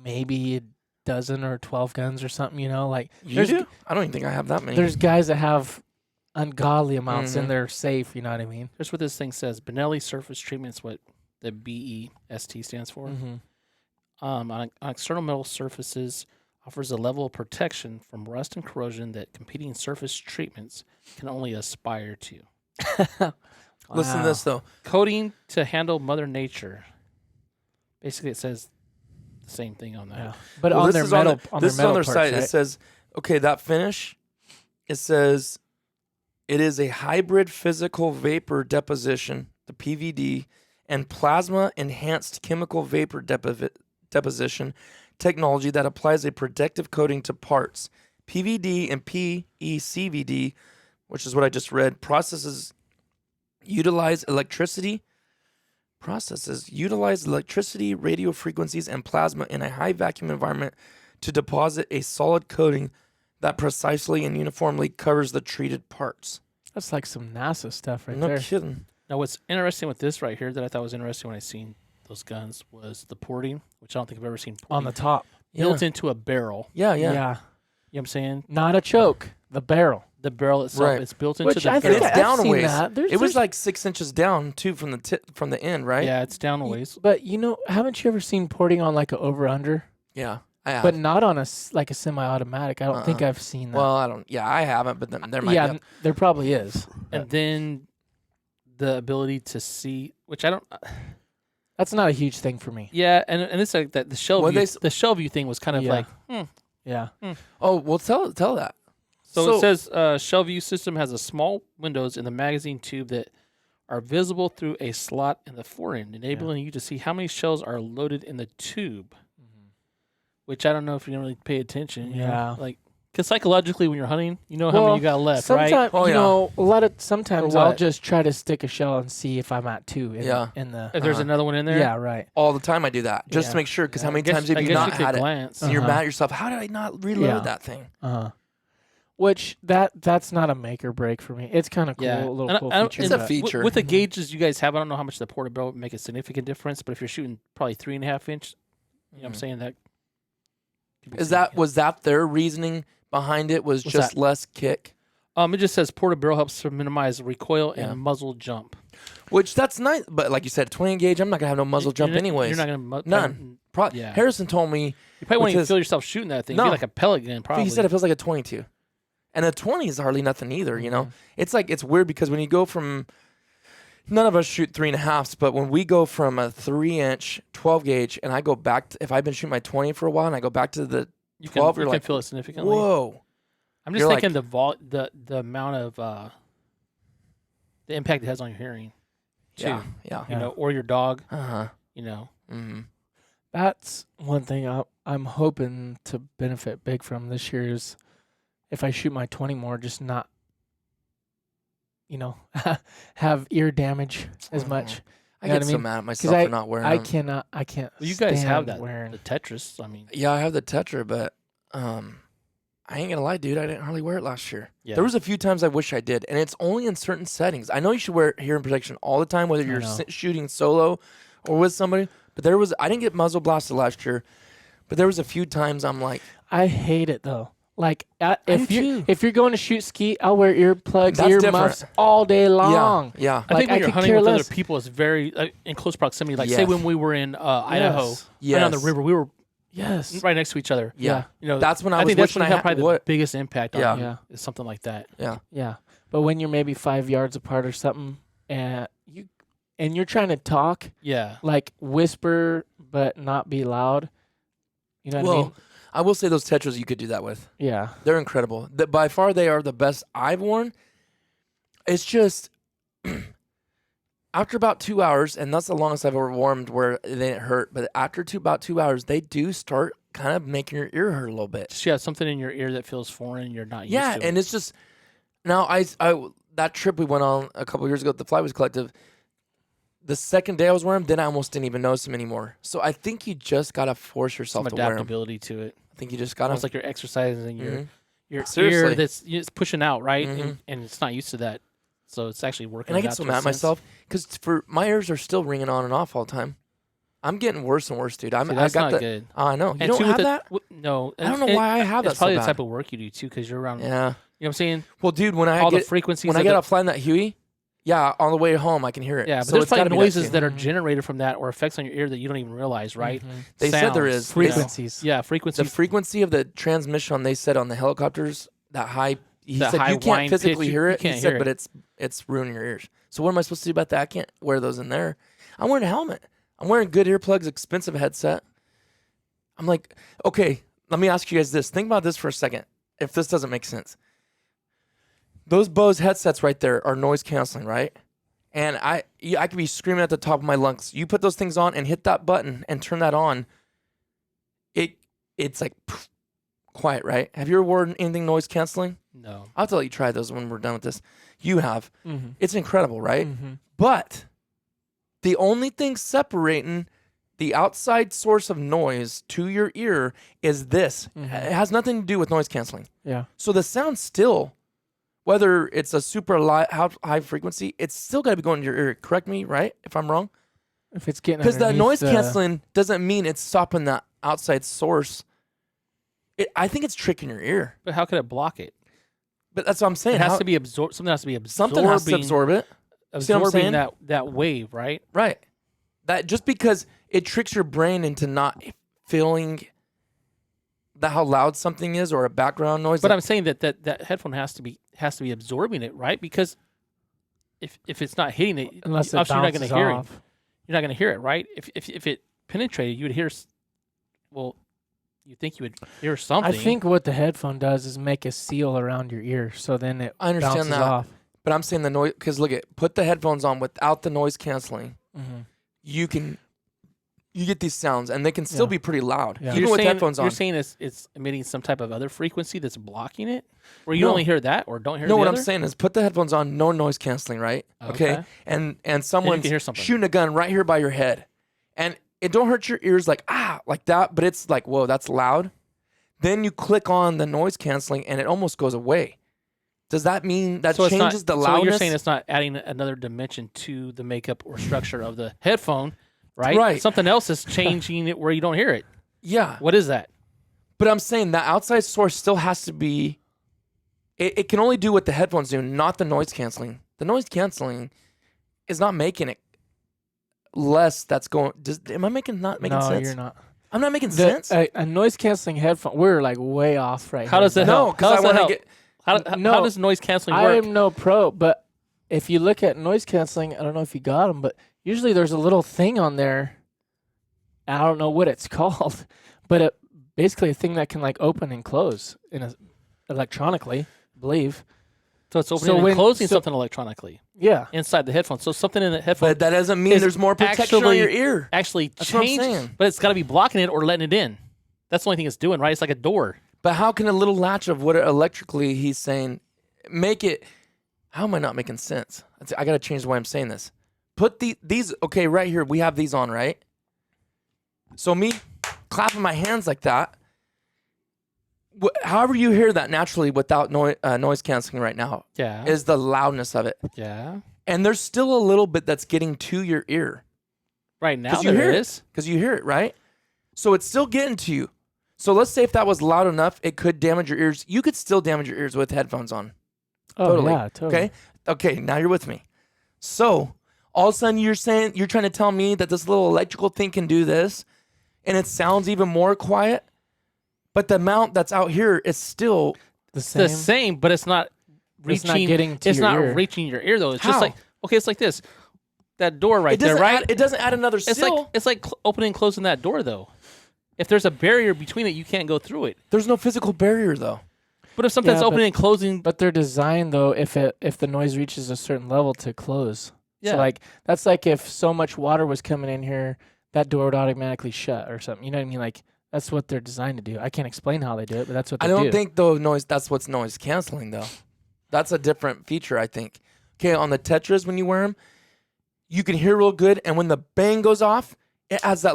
a dozen or 12 guns or something. You know, like you do? I don't even think I have that many. There's guys that have ungodly amounts in their safe. You know what I mean? Here's what this thing says: Benelli surface treatment is what the BEST stands for. On external metal surfaces, offers a level of protection from rust and corrosion that competing surface treatments can only aspire to. Listen to this, though. Coating to handle Mother Nature. Basically, it says the same thing on that. Yeah. But on their metal, on their site, right? It says, okay, that finish, it says, it is a hybrid physical vapor deposition, the PVD, and plasma enhanced chemical vapor deposition technology that applies a protective coating to parts. PVD and PECVD, which is what I just read, utilize electricity, radio frequencies, and plasma in a high vacuum environment to deposit a solid coating that precisely and uniformly covers the treated parts. That's like some NASA stuff right there. No kidding. Now, what's interesting with this right here that I thought was interesting when I seen those guns was the porting, which I don't think I've ever seen porting. On the top. Built into a barrel. Yeah. You know what I'm saying? Not a choke. The barrel. The barrel itself. Right. It's built into the I barrel. think It's down a seen ways. that. It was like 6 inches down, too, from the end, right? Yeah, it's down a ways. But, haven't you ever seen porting on like a over-under? Yeah, I have. But not on a semi-automatic. I don't think I've seen that. Well, I don't. Yeah, I haven't, but there might be. There probably is. And then the ability to see, which I don't... That's not a huge thing for me. Yeah, and it's like that the shell view. The shell view thing was kind of like, Yeah. Oh, well, tell that. So it says shell view system has a small windows in the magazine tube that are visible through a slot in the forend, enabling you to see how many shells are loaded in the tube. Which I don't know if you don't really pay attention. You know? Like, because psychologically, when you're hunting, you know how many you got left, right? Sometimes I'll just try to stick a shell and see if I'm at 2. If there's another one in there? Yeah, right. All the time I do that, just to make sure, because how many times have you not had it? And you're mad at yourself, how did I not reload that thing? Which, that's not a make or break for me. It's kind of cool, a little cool feature. It's a feature. With the gauges you guys have, I don't know how much the portable would make a significant difference, but if you're shooting probably 3.5 inch, you know what I'm saying, that... Was that their reasoning behind it? Was just less kick? It just says portable barrel helps to minimize recoil Yeah. and muzzle jump. Which that's nice, but like you said, 20 gauge, I'm not gonna have no muzzle jump anyways. You're not gonna None. Yeah. Harrison told me You probably won't with even his- feel yourself shooting that thing. No. It'd be like a pellet gun, probably. he said it feels like a 22, and a 20 is hardly nothing either. You know, it's like it's weird because when you go from none of us shoot 3.5s, but when we go from a 3-inch 12 gauge, and I go back to, if I've been shooting my 20 for a while, and I go back to the you 12, can, you're you like, can feel it significantly. whoa. I'm just You're thinking the amount of the impact it has on your hearing, too. Yeah. You know, or your dog. Uh-huh. You know, Mm-hmm. That's one thing I'm hoping to benefit big from this year is if I shoot my 20 more, just not, have ear damage as much. I You know get what I so mean? mad at myself for not wearing them. I can't. well, you guys have stand that. wearing. The Tetris. I mean, Yeah, I have the Tetra, but I ain't gonna lie, dude. I didn't hardly wear it last year. yeah. There was a few times I wish I did, and it's only in certain settings. I know you should wear hearing protection all the time, whether I you're know. shooting solo or with somebody. But I didn't get muzzle blasted last year, but there was a few times I'm like, I hate it though. Like do if you're going to shoot skeet, I'll wear earplugs, That's ear different. muffs all day long. yeah. I think Like, when I you're could hunting care with less. other people, it's very in close proximity. Like, say Yes. when we were in Idaho, Yes. right on the Yes. river, we were Yes. right next to each other. Yeah. You know, That's when I I was think that's wishing when I you have had probably the what? biggest impact on Yeah. you. Yeah. Is something like that. Yeah. Yeah. But when you're maybe 5 yards apart or something, and you're trying to talk, Yeah. like whisper but not be loud. You know what I Well, mean? I will say those Tetras you could do that with. Yeah. They're incredible. By far, they are the best I've worn. It's just after about 2 hours, and that's the longest I've ever warmed where it didn't hurt. But after about 2 hours, they do start kind of making your ear hurt a little bit. Just something in your ear that feels foreign. You're not used Yeah, to. and it's just now I that trip we went on a couple years ago at the Flyweights Collective. The second day I was wearing them, then I almost didn't even notice them anymore. So I think you just gotta force yourself some to wear them. adaptability to it. I think you just gotta. Almost like you're exercising your ear Seriously. that's it's pushing out, right? Mhm. And it's not used to that. So it's actually working. And I it get out so to a mad at sense. myself because for my ears are still ringing on and off all the time. I'm getting worse and worse, dude. See, that's I got not the. good. I know you And don't two, have with that. No, I don't know why I have that It's probably so the bad. type of work you do too, because you're around. Yeah. You know what I'm saying? Well, dude, when I All the get frequencies. when I of get the- off flying that Huey, yeah, on the way home I can hear it. Yeah, but So there's it's gotta probably be noises too. that are Mhm. generated from that or effects on your ear that you don't even realize, right? Mhm. They said there Sounds, is Frequencies. Yeah, frequencies. The frequency of the transmission they said on the helicopters, that high. He That said high you can't whine physically pitch, hear you it. can't He said, hear but it. it's ruining your ears. So what am I supposed to do about that? I can't wear those in there. I'm wearing a helmet. I'm wearing good earplugs, expensive headset. I'm like, okay, let me ask you guys this. Think about this for a second. If this doesn't make sense, those Bose headsets right there are noise canceling, right? And I could be screaming at the top of my lungs. You put those things on and hit that button and turn that on. It's like poof, quiet, right? Have you ever worn anything noise canceling? No. I'll have to let you try those when we're done with this. You have. Mm-hmm. It's incredible, right? Mm-hmm. But the only thing separating the outside source of noise to your ear is this. Mhm. It has nothing to do with noise canceling. Yeah. So the sound still, whether it's a super high frequency, it's still got to be going to your ear. Correct me, right? If I'm wrong. If it's getting Because that underneath noise the- canceling doesn't mean it's stopping that outside source. I think it's tricking your ear. But how could it block it? But that's what I'm saying. It has How- to be absorbed. Something has to be absorbing. something has to absorb it. See what I'm saying? Absorbing that wave, right? Right. That just because it tricks your brain into not feeling that how loud something is or a background noise. But I'm saying that headphone has to be absorbing it, right? Because if it's not hitting it, unless it obviously you're not going bounces to hear it. off. You're not going to hear it, right? If it penetrated, you would hear. Well, you think you would hear something. I think what the headphone does is make a seal around your ear, so then it I understand bounces that. off. But I'm saying the noise because look at put the headphones on without the noise canceling. Mm-hmm. You get these sounds and they can still Yeah. be pretty loud Yeah. even You're with saying, headphones on. You're saying it's emitting some type of other frequency that's blocking it, where you No. only hear that or don't hear. No, the what other? I'm saying is put the headphones on, no noise canceling, right? Okay. And someone's hear something. shooting a gun right here by your head. And it don't hurt your ears like that, but it's like, whoa, that's loud. Then you click on the noise canceling and it almost goes away. Does that mean that So it's not- changes the So loudness? you're saying it's not adding another dimension to the makeup or structure of the headphone, right? Right. Something else is changing it where you don't hear it. Yeah. What is that? But I'm saying that outside source still has to be It can only do what the headphones do, not the noise canceling. The noise canceling is not making it less. That's going. Am I making sense? No, you're not. I'm not making sense. A noise canceling headphone. We're like way off right How here. does that No, help? because I want to get. How does noise canceling I work? am no pro, but if you look at noise canceling, I don't know if you got them, but usually there's a little thing on there. I don't know what it's called, but basically a thing that can like open and close electronically, I believe. So it's opening and closing something electronically. Yeah. Inside the headphone. So something in the headphone. But that doesn't mean there's more protection on your ear. Actually That's what I'm change, saying. but it's got to be blocking it or letting it in. That's the only thing it's doing, right? It's like a door. But how can a little latch of what electrically he's saying make it? How am I not making sense? I got to change the way I'm saying this. Put these, okay, right here, we have these on, right? So me clapping my hands like that, however you hear that naturally without noise canceling right now, Yeah. is the loudness of it. Yeah. And there's still a little bit that's getting to your ear. Right now you there hear is. Because you hear it, right? So it's still getting to you. So let's say if that was loud enough, it could damage your ears. You could still damage your ears with headphones on. Oh, Totally. yeah, totally. Okay, now you're with me. So all of a sudden you're trying to tell me that this little electrical thing can do this, and it sounds even more quiet, but the amount that's out here is still The same. The same, but it's not reaching. It's not getting to It's your not ear. reaching your ear though. It's How? just like it's like this. That door right there, right? It doesn't add another It's sill. like opening and closing that door though. If there's a barrier between it, you can't go through it. There's no physical barrier though. But if something's Yeah, opening and closing, But they're designed though if the noise reaches a certain level to close. Yeah. So like that's like if so much water was coming in here, that door would automatically shut or something. You know what I mean? Like that's what they're designed to do. I can't explain how they do it, but that's what they I do. don't think though that's what's noise canceling though. That's a different feature, I think. Okay, on the Tetras when you wear them, you can hear real good, and when the bang goes off, it adds that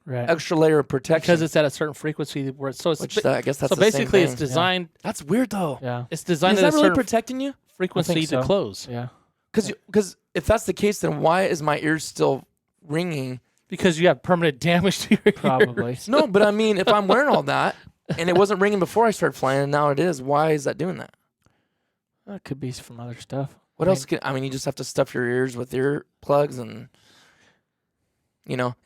Right. extra layer of protection. because it's at a certain frequency where it's so it's Which I guess that's so the same basically it's thing. designed That's weird though. Yeah. it's designed Is at that a really certain protecting you? frequency to so. close Yeah. Because if that's the case, then why is my ear still ringing? because you have permanent damage to your ear. Probably. No, but I mean, if I'm wearing all that and it wasn't ringing before I started flying, and now it is, why is that doing that? That could be from other stuff. What else? You just have to stuff your ears with ear plugs and,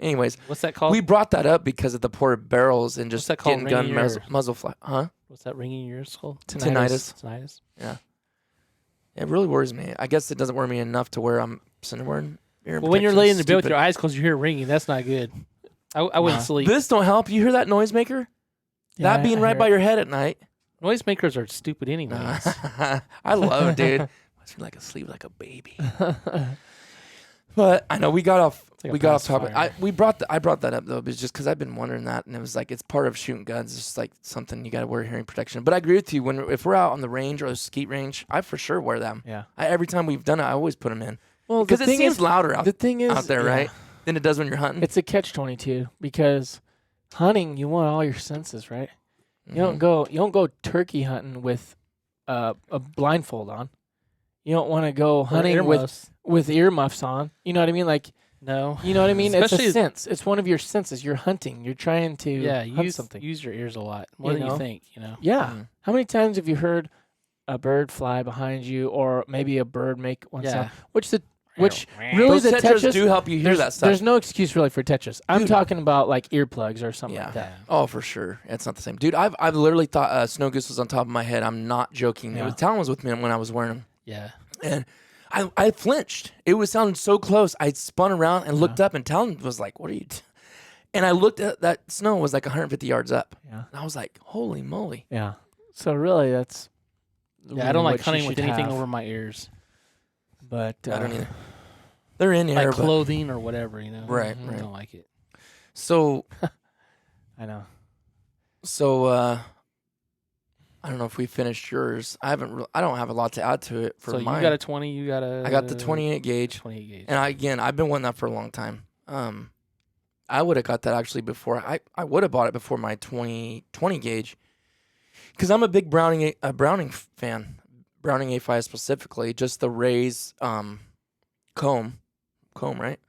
anyways. What's that called? We brought that up because of the poor barrels and just that called, getting gun ringing your- muzzle fly. Huh? What's that ringing in your ears called? Tinnitus. Tinnitus. It really worries me. I guess it doesn't worry me enough to where I'm sitting there wearing ear Well, when you're protection. laying in the bed with Stupid. your eyes closed, you hear ringing. That's not good. I wouldn't sleep. This don't help. You hear that noisemaker? Yeah, That being I right hear by it. your head at night. Noisemakers are stupid anyways. I love it, dude. Makes me like asleep like a baby. But I know we got off. like a We got off topic. pacifier. I brought that up though, but it's just because I've been wondering that, and it was like it's part of shooting guns. It's just like something you got to wear hearing protection. But I agree with you. If we're out on the range or the skeet range, I for sure wear them. Yeah. Every time we've done it, I always put them in Well, because it seems louder the thing is out there, yeah, right? Than it does when you're hunting. It's a catch-22 because hunting, you want all your senses, right? You don't go turkey hunting with a blindfold on. You don't want to go hunting with earmuffs on. You know what I mean? Like, no. you know what I mean? It's a Especially- sense. It's one of your senses. You're hunting. You're trying to hunt use something. use your ears a lot more You than know? you think. Yeah. Mhm. How many times have you heard a bird fly behind you, or maybe a bird make one Yeah. sound? Which really Those the tetras tetras do help you hear that stuff. There's no excuse really for tetras. I'm Dude. talking about like earplugs or something like that. Oh, for sure. It's not the same. Dude, I've literally thought Snow Goose was on top of my head. I'm not joking. Yeah. Talon was with me when I was wearing them. Yeah. And I flinched. It was sounding so close. I spun around and looked up, and Talon was like, what are you And I looked at that snow was like 150 yards up. Yeah. And I was like, holy moly. Yeah. So really, that's. Yeah, I don't like what you hunting with should anything have. over my ears, But I don't either. They're in here. like but- clothing or whatever. Right, I right. don't like it. So, I know. I don't know if we finished yours. I don't have a lot to add to it for So mine. you got a 20. You got a. I got the 28 gauge. 28 gauge. And I've been wanting that for a long time. I would have got that actually before. I would have bought it before my 20 gauge, because I'm a big Browning fan. Browning A5 specifically, just the Ray's comb, right?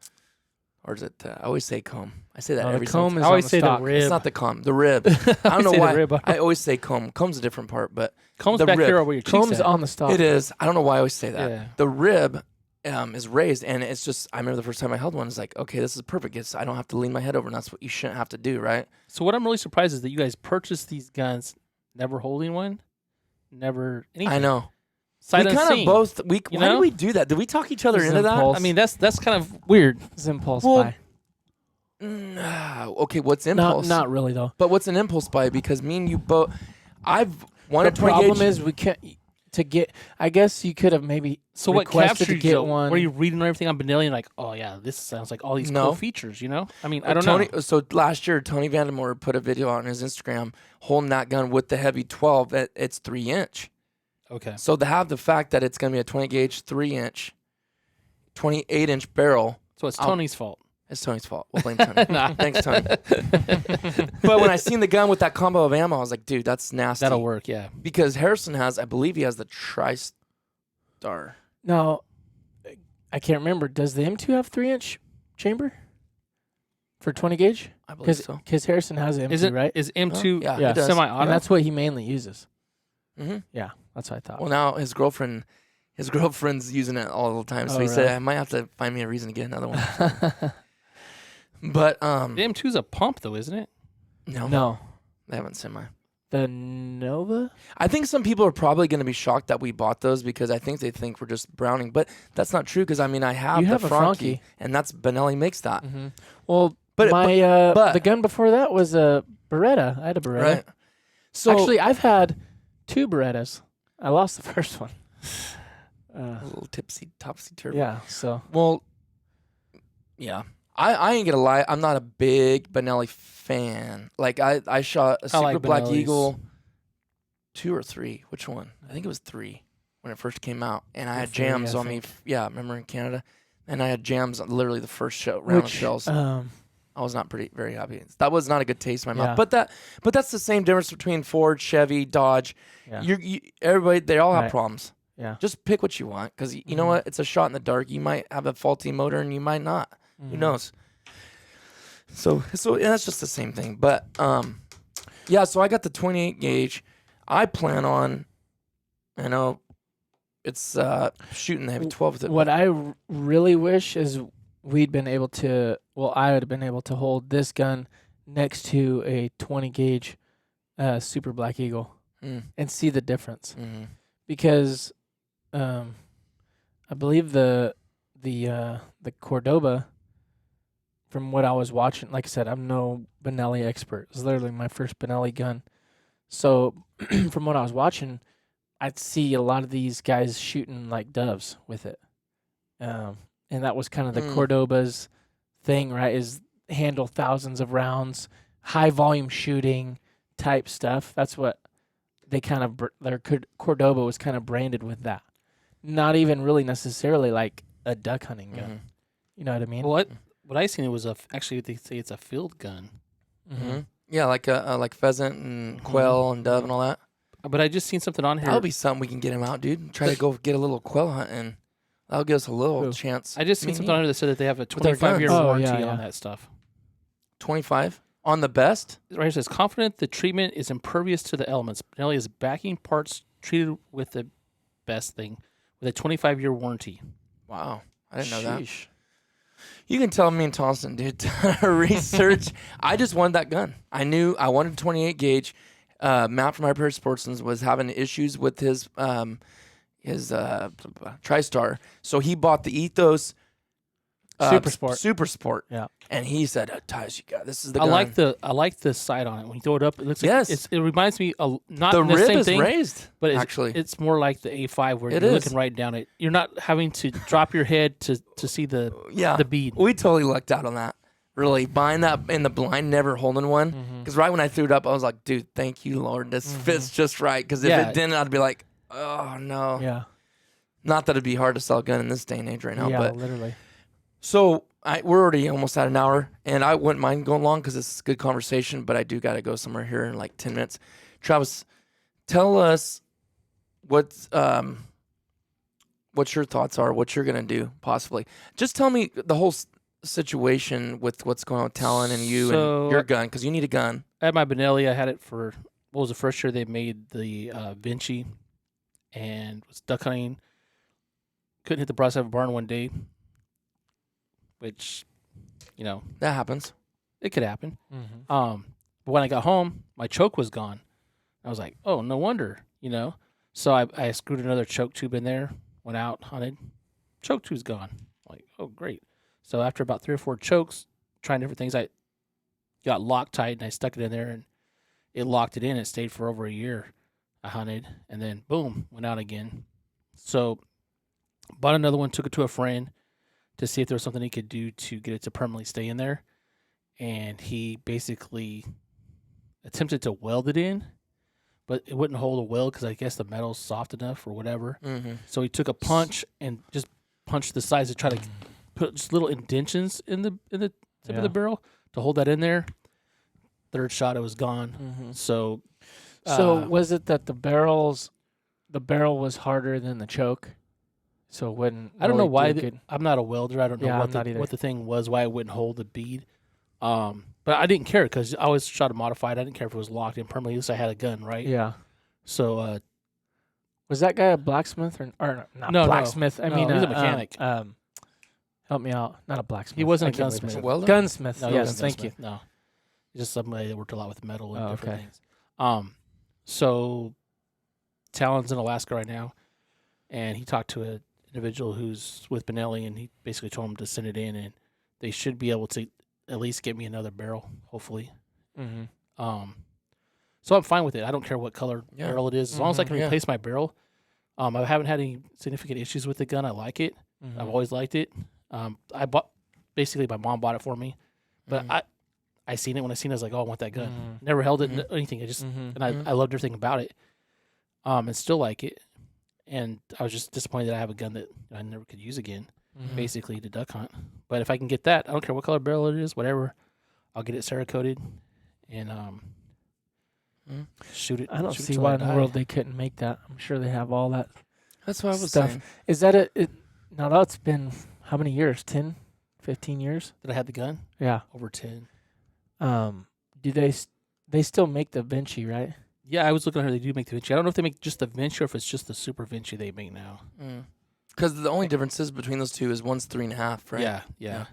or is it? I always say comb. I say that No, the every comb single is I always on say the the stock. rib. It's not the comb, the rib. I don't know say the why. rib. I always say comb. Comb's a different part, but Comb's the back rib. here where your cheeks Comb's at. on the stock. it is. I don't know why I always say that. Yeah. The rib is raised, and it's just. I remember the first time I held one, it's like, okay, this is perfect. I don't have to lean my head over, and that's what you shouldn't have to do, right? So what I'm really surprised is that you guys purchased these guns, never holding one, never anything. I know. Sight we kind of unseen. both. You Why know? did we do that? Did we talk each other It's into that? impulse. I mean, that's kind of weird. It's impulse Well, buy. Okay, what's impulse? Not really though. But what's an impulse buy? Because me and you both, I've wanted The 20 problem gauge. is we can't to get. I guess you could have maybe So what requested captured to you? get though? one. Were you reading everything on Benelli and like, oh yeah, this sounds like all these No. cool features, you know? I mean, I don't know. So last year, Tony Vandemore put a video on his Instagram holding that gun with the heavy 12. It's 3-inch. Okay. So to have the fact that it's going to be a 20 gauge, 3-inch, 28-inch barrel, So it's Tony's fault. it's Tony's fault. We'll blame Tony. Nah. Thanks, Tony. But when I seen the gun with that combo of ammo, I was like, dude, that's nasty. That'll work, yeah. Because Harrison has, I believe he has the TriStar. No, I can't remember. Does the M2 have 3-inch chamber for 20 gauge? I believe so. Because Harrison has an M2, Is it right? is M2 Yeah, Yeah. it does. semi-auto? And that's what he mainly uses. Mm-hmm. Yeah, that's what I thought. Well, now his girlfriend's using it all the time. So Oh, he said, really? I might have to find me a reason to get another one. But, the M2's a pump though, isn't it? no, No, they haven't semi. the Nova. I think some people are probably going to be shocked that we bought those because I think they think we're just Browning. But that's not true because, I mean, I have You the have a Franke, Franke. and that's Benelli makes that. Mm-hmm. Well, But- but- the gun before that was a Beretta. I had a Beretta. Right? So, Actually, I've had 2 Berettas. I lost the first one. a little topsy-turvy. Yeah, so Well, yeah. I ain't gonna lie. I'm not a big Benelli fan. Like I shot a I Super like Black Benellis. Eagle 2 or 3. Which one? I think it was 3 when it first came out, and I had 3, jams I on me. think. Yeah, remember in Canada, and I had jams on literally the first round of shells. I was not very happy. That was not a good taste in my Yeah. mouth. But that's the same difference between Ford, Chevy, Dodge. yeah, Everybody, they all have Right. problems. yeah. Just pick what you want, because you know Mhm. what? It's a shot in the dark. You might have a faulty motor, and you might not. Who Mhm. knows? So yeah, that's just the same thing. But yeah. So I got the 28 gauge. I plan on, I know, it's shooting the heavy 12 with it. What I really wish is we'd been able to. Well, I would have been able to hold this gun next to a 20 gauge Super Black Eagle Mm, and see the difference. mhm. Because I believe the Cordoba, from what I was watching, like I said, I'm no Benelli expert. It was literally my first Benelli gun. So from what I was watching, I'd see a lot of these guys shooting like doves with it. And that was kind of the Mm. Cordoba's thing, right? Is handle thousands of rounds, high volume shooting type stuff. That's what they kind of their Cordoba was kind of branded with that. Not even really necessarily like a duck hunting gun. Mhm. You know what I mean? Well, what I seen it was actually they say it's a field gun. Mhm. Yeah, like like pheasant and Mhm. quail and dove and all that. But I just seen something on here. That'll be something we can get him out, dude. Try to go get a little quail hunt, and that'll give us a little Who? chance. I just seen Me something on here that said that they have a With their 25-year guns. Oh, warranty yeah, on yeah. that stuff. 25 on the best. Right here it says confident the treatment is impervious to the elements. Benelli is backing parts treated with the best thing with a 25-year warranty. Wow, I didn't know that. Sheesh. You can tell me and Thompson did research. I just wanted that gun. I knew I wanted a 28 gauge. Matt from Hyper Sportsman's was having issues with his TriStar, so he bought the Ethos Super Sport. Yeah. And he said, "Tyus, you got this is the I gun." like the sight on it when you throw it up. It looks like Yes. it reminds me of not the the rib same is thing, raised, but actually. it's more like the A5 where It you're is. looking right down it. You're not having to drop your head to see the Yeah, bead. we totally lucked out on that. Really, buying that in the blind, never holding one. Mhm. Because right when I threw it up, I was like, "Dude, thank you, Lord. This fits just right." Because if Yeah. it didn't, I'd be like, "Oh no." Yeah. Not that it'd be hard to sell a gun in this day and age right now, yeah, but literally. so we're already almost at an hour, and I wouldn't mind going long because it's a good conversation. But I do got to go somewhere here in like 10 minutes. Travis, tell us what your thoughts are, what you're gonna do possibly. Just tell me the whole situation with what's going on with Talon and you So- and your gun? Because you need a gun. I had my Benelli. I had it for what was the first year they made the Vinci, and was duck hunting. Couldn't hit the broadside of a barn one day, which, That happens. it could happen. Mm-hmm. But when I got home, my choke was gone. I was like, oh, no wonder, So I screwed another choke tube in there, went out, hunted. Choke tube's gone. I'm like, oh, great. So after about 3 or 4 chokes, trying different things, I got Loctite and I stuck it in there and it locked it in. It stayed for over a year. I hunted and then boom, went out again. So bought another one, took it to a friend to see if there was something he could do to get it to permanently stay in there. And he basically attempted to weld it in, but it wouldn't hold a weld because I guess the metal's soft enough or whatever. Mm-hmm. So he took a punch and just punched the sides to try to put just little indentions in the tip of the barrel to hold that in there. Third shot, it was gone. Mm-hmm. So was it that the barrel was harder than the choke? So it wouldn't. I don't know really why. do good? I'm not a welder. I don't know Yeah, what I'm not either. what the thing was, why it wouldn't hold the bead. But I didn't care because I always shot it modified. I didn't care if it was locked in permanently. At least I had a gun, right? Yeah. So Was that guy a blacksmith or not No, blacksmith? I no, mean, he's a mechanic. Help me out. Not a blacksmith. He wasn't I a can't believe I gunsmith. said- Welder? Gunsmith. no, he Yes, wasn't a thank you. gunsmith. No, he's just somebody that worked a lot with metal and Oh, different okay. things. So Talon's in Alaska right now, and he talked to an individual who's with Benelli, and he basically told him to send it in, and they should be able to at least get me another barrel, hopefully. Mm-hmm. So I'm fine with it. I don't care what color Yeah. barrel it is, as long as I can Yeah. replace my barrel. I haven't had any significant issues with the gun. I like it. Mm-hmm. I've always liked it. I bought, basically my mom bought it for me, but Mhm. I seen it. When I seen it, I was like, oh, I want that gun. Mhm. Never held it, Mhm. anything. I just Mm-hmm. and I Mhm. loved everything about it. And still like it. And I was just disappointed that I have a gun that I never could use again, Mm-hmm. basically to duck hunt. But if I can get that, I don't care what color barrel it is, whatever. I'll get it Cerakoted and Mhm. shoot it. I don't shoot it see till why I in the die. world they couldn't make that. I'm sure they have all that. That's what I was Stuff. saying. Is that now that's been how many years? 10, 15 years? That I had the gun Yeah. over 10. Do they still make the Vinci, right? Yeah, I was looking at her. They do make the Vinci. I don't know if they make just the Vinci or if it's just the Super Vinci they make now. Because the only difference is between those two is one's 3.5, right? Yeah.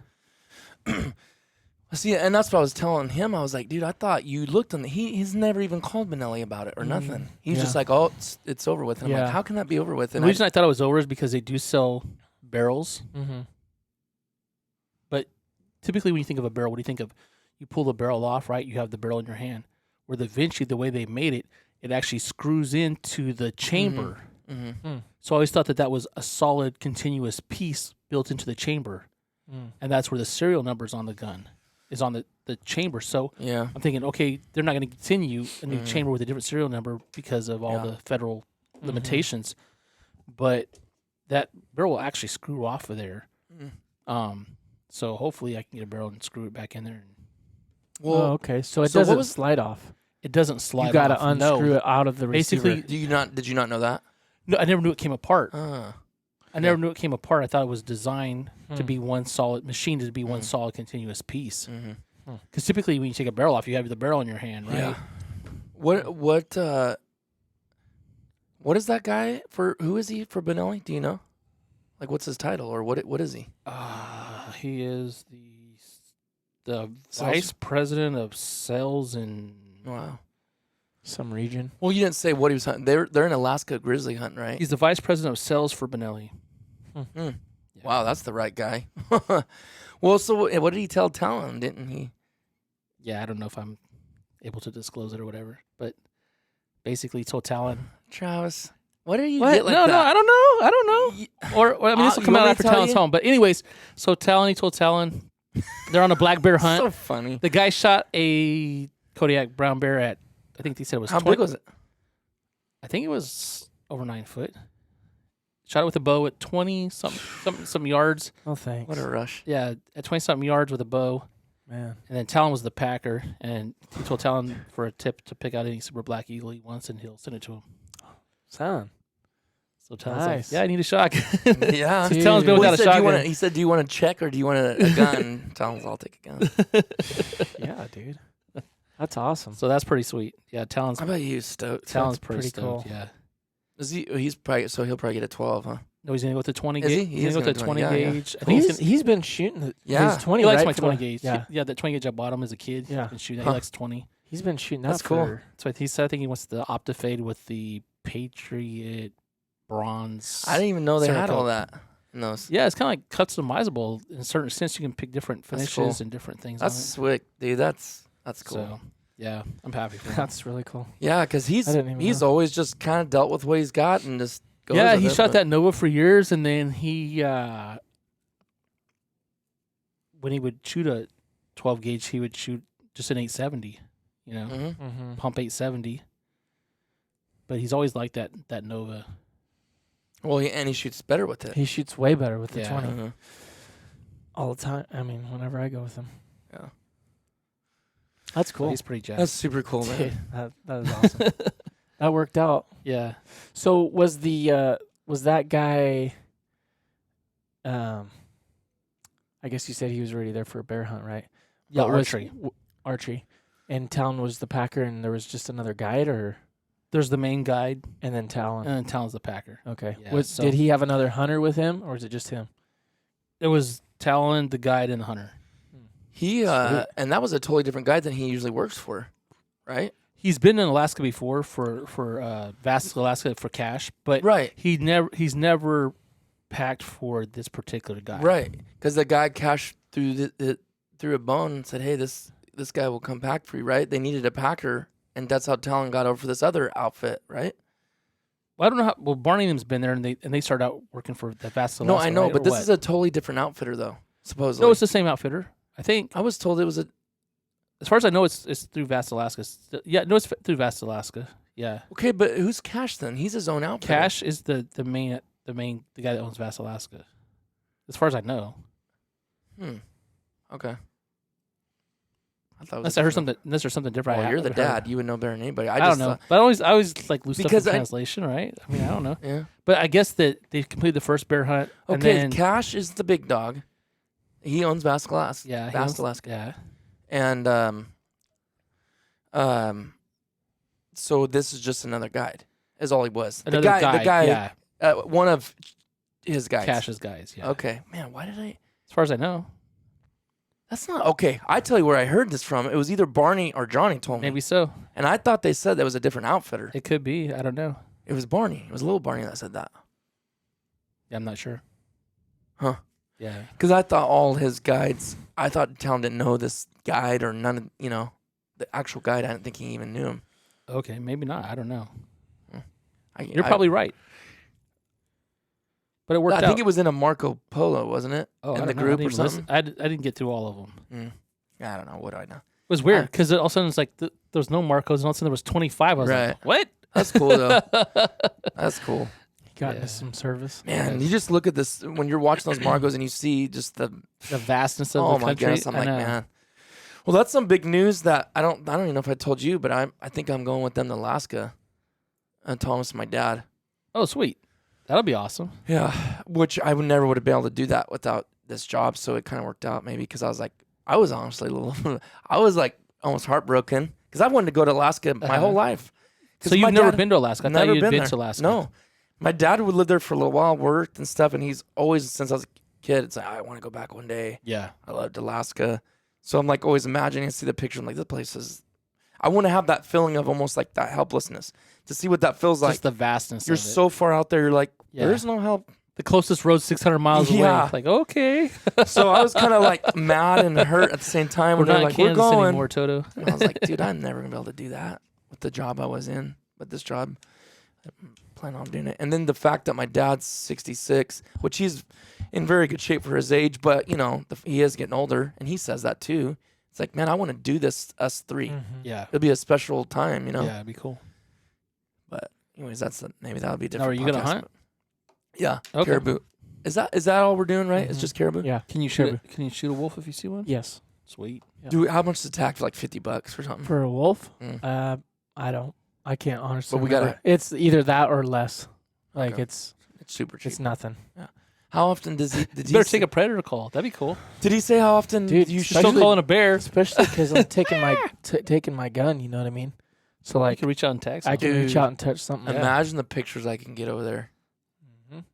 See, and that's what I was telling him. I was like, dude, I thought you looked on the. He's never even called Benelli about it or nothing. He's just yeah. like, oh, it's over with. And I'm Yeah. like, how can that be over with? The And reason I thought it was over is because they do sell barrels. Mm-hmm. Typically, when you think of a barrel, what do you think of? You pull the barrel off, right? You have the barrel in your hand. Where the Vinci, the way they made it, it actually screws into the chamber. So I always thought that was a solid, continuous piece built into the chamber. And that's where the serial numbers on the gun is on the chamber. So yeah, I'm thinking, okay, they're not going to continue a new chamber with a different serial number because of all Yeah. the federal limitations. But that barrel will actually screw off of there. So hopefully I can get a barrel and screw it back in there. well, Oh, okay. So it so what doesn't was- slide off. It doesn't slide Uh, You got to off. unscrew No. it out of the Basically, receiver. did you not know that? No, I never knew it came apart. Ah, I never knew it came apart. I thought it was designed to Hmm. be one solid, machined to be one Mm. solid continuous piece. mm-hmm. Because typically when you take a barrel off, you have the barrel in your hand, right? Yeah. What is that guy for? Who is he for Benelli? Do you know? Like, what's his title or what is he? He is the Sales- vice president of sales and Wow. Some region. Well, you didn't say what he was hunting. They're in Alaska grizzly hunting, right? he's the vice president of sales for Benelli. Yeah. Wow, that's the right guy. Well, so what did he tell Talon? Didn't he? Yeah, I don't know if I'm able to disclose it or whatever, but basically he told Talon. Travis, what are you What? get like no, that? no, I don't know. I don't know. Or I mean, this will You come want out me after to tell Talon's you? home. But anyways, so he told Talon they're on a black bear hunt. So funny. The guy shot a Kodiak brown bear at, I think they said it was How 20 big was it? I think it was over 9 foot. Shot it with a bow at 20 some yards. Oh, thanks. What a rush. Yeah, at 20 something yards with a bow. Man. And then Talon was the packer, and he told Talon for a tip to pick out any super black eagle he wants, and he'll send it to him. Sounds So Talon's Nice. like, yeah, I need a shotgun. Yeah. Dude. Talon's been Well, without a shotgun. He said, do you want to check or do you want a gun? Talon's, I'll take a gun. Yeah, dude. That's awesome. So that's pretty sweet. Yeah, Talon's How about you, stoked? Talon's That's pretty pretty cool. stoked. Yeah. Is he? He's probably he'll probably get a 12, huh? No, he's gonna go with the 20 Is he? gauge. He He's is gonna go with gonna the 20 20, yeah, gauge. I think He's been shooting Yeah. his 20, he likes right? my For 20 the- gauge. Yeah. Yeah, that 20 gauge I bought him as a kid. Yeah. He can shoot that. Huh. He likes 20. He's been shooting that That's cool. for... So he said I think he wants the Optifade with the Patriot bronze. I didn't even know they had Center all coat. that. in those. Yeah, it's kind of like customizable in a certain sense. You can pick different That's finishes cool. and different things. That's on slick, dude. That's cool. it. So yeah, I'm happy for him. That's really cool. Yeah, because I didn't even he's know. always just kind of dealt with what he's got and just goes Yeah, with he it, shot but- that Nova for years, and then he when he would shoot a 12 gauge, he would shoot just an 870. You know, Mhm. Mm-hmm. pump 870. But he's always liked that Nova. Well, and he shoots better with it. He shoots way better with the Yeah. 20 Mhm. all the time. I mean, whenever I go with him. Yeah. That's So cool. he's pretty jazzed. That's super cool, Dude, man. that is awesome. That worked out. Yeah. So was that guy? I guess you said he was already there for a bear hunt, right? Yeah, But was- archery. Archery. And Talon was the packer, and there was just another guide, or There's the main guide, and then Talon. and then Talon's the packer. Okay. Yeah, so- Did he have another hunter with him, or is it just him? It was Talon, the guide, and the hunter. He Sweet. and that was a totally different guy than he usually works for, right? He's been in Alaska before for Vast Alaska for cash, but Right, he's never packed for this particular guy. right. Because the guy cashed through through a bone and said, "Hey, this guy will come pack for you." Right? They needed a packer, and that's how Talon got over for this other outfit, right? Well, I don't know how. Well, Barney and them's been there, and they started out working for the Vast Alaska. No, I know, right, but or this what? is a totally different outfitter, though. Supposedly, No, it's the same outfitter. I think, I was told it was a. as far as I know, it's through Vast Alaska. Yeah, no, it's through Vast Alaska. Yeah, Okay, but who's Cash then? He's his own outfitter. Cash is the guy that owns Vast Alaska. As far as I know, Okay. I thought it was unless a I heard different- something. Unless there's something different. Well, I you're the haven't heard. dad. You would know better than anybody. I just don't know, thought- but I always like lose stuff Because in I- translation, right? I mean, I don't know, yeah. but I guess that they completed the first bear hunt. And Okay, then, Cash is the big dog. He owns Vast Alaska. yeah, he Vast owns- Alaska. Yeah, And so this is just another guide. Is all he was. another the guy. guy, Yeah, one of his guys. Cash's guys. Yeah, Okay, man, why did I? as far as I know, That's not okay. I tell you where I heard this from. It was either Barney or Johnny told me, maybe so. and I thought they said that was a different outfitter. It could be. I don't know. It was Barney. It was little Barney that said that. Yeah, I'm not sure. Huh. Yeah. Because I thought all his guides. I thought Town didn't know this guide or none of the actual guide. I didn't think he even knew him. Okay, maybe not. I don't know. I You're probably right. But it worked out. think it was in a Marco Polo, wasn't it? Oh, in I the don't know. I group didn't or even listen. something. I didn't get through all of them. I don't know. What do I know? It was weird I- because all of a sudden it's like there was no Marcos, and all of a sudden there was 25. I was Right. like, what? That's cool though. That's cool. He got Yeah. into some service. Man, you just look at this when you're watching those Marcos and you see just the The vastness of oh the my country. goodness. I'm I like, know. man. Well, that's some big news that I don't even know if I told you, but I think I'm going with them to Alaska. And Thomas and my dad. Oh, sweet. That'll be awesome. Yeah, which I would never would have been able to do that without this job. So it kind of worked out maybe because I was honestly a little, I was like almost heartbroken because I wanted to go to Alaska my whole life. 'Cause So my you've never dad- been to Alaska? I thought never you'd been there. to Alaska. No, my dad would live there for a little while, worked and stuff, and he's always since I was a kid. It's like I want to go back one day. Yeah. I loved Alaska, so I'm like always imagining and see the picture. I'm like, this place is. I want to have that feeling of almost like that helplessness to see what that feels like. Just the vastness You're of it. so far out there. You're like, Yeah. there's no help. The closest road's 600 miles Yeah. away. Like, okay. So I was kind of like mad and hurt at the same time. We're When they're not in like, we're Kansas going. anymore, Toto. And I was like, dude, I'm never gonna be able to do that with the job I was in. But this job, I plan on doing it. And then the fact that my dad's 66, which he's in very good shape for his age, but he is getting older, and he says that too. It's like, man, I want to do this us three. Yeah. It'll be a special time, Yeah, it'd be cool. But anyways, maybe that'll be a Now, different. are you gonna podcast, hunt? but- Yeah, Okay. caribou. Is that all we're doing? Right? It's Mhm. just caribou. Yeah. Can you shoot? Can you shoot a wolf if you see one? Yes. Sweet. Yeah. Dude, how much does it tack for like $50 or something? For a wolf, Mm. I don't. I can't honestly. But we remember. gotta- It's either that or less. Like Okay. it's super cheap. it's nothing. How often does he? Did You better he take a predator call. That'd be cool. Did he say how often? Dude, you Still Especially- calling a bear. Especially because I'm taking my gun. You know what I mean? So You like can reach out and text. I him. can reach Dude. out and touch something. Yeah. Imagine the pictures I can get over there. Mhm.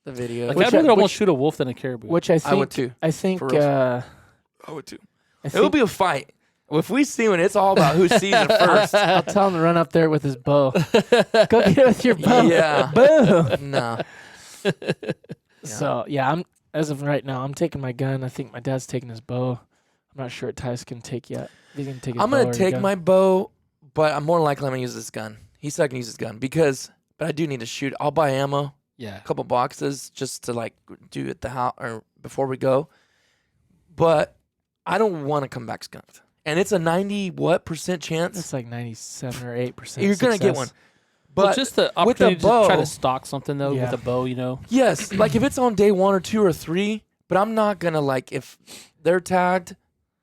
The video. Like, Which I'd rather I- almost which- shoot a wolf than a caribou. Which I think I would too. I think For real. I would too. It will be a fight. If we see one, it's all about who sees it first. I'll tell him to run up there with his bow. Go get it with your bow. Yeah. Boom. No. So yeah, I'm as of right now, I'm taking my gun. I think my dad's taking his bow. I'm not sure what Tyson can take yet. He's gonna take his I'm bow gonna or his take gun. my bow, but I'm more likely I'm gonna use this gun. He said I can use his gun but I do need to shoot. I'll buy ammo, yeah. a couple boxes just to like do at the house or before we go. But I don't want to come back skunked. And it's a 90% chance It's like 97 or 8%. you're gonna get one. But Well, just the with the opportunity to try bow- to stalk something though Yeah. with a bow, you know. yes, like if it's on day 1 or 2 or 3, but I'm not gonna like if they're tagged.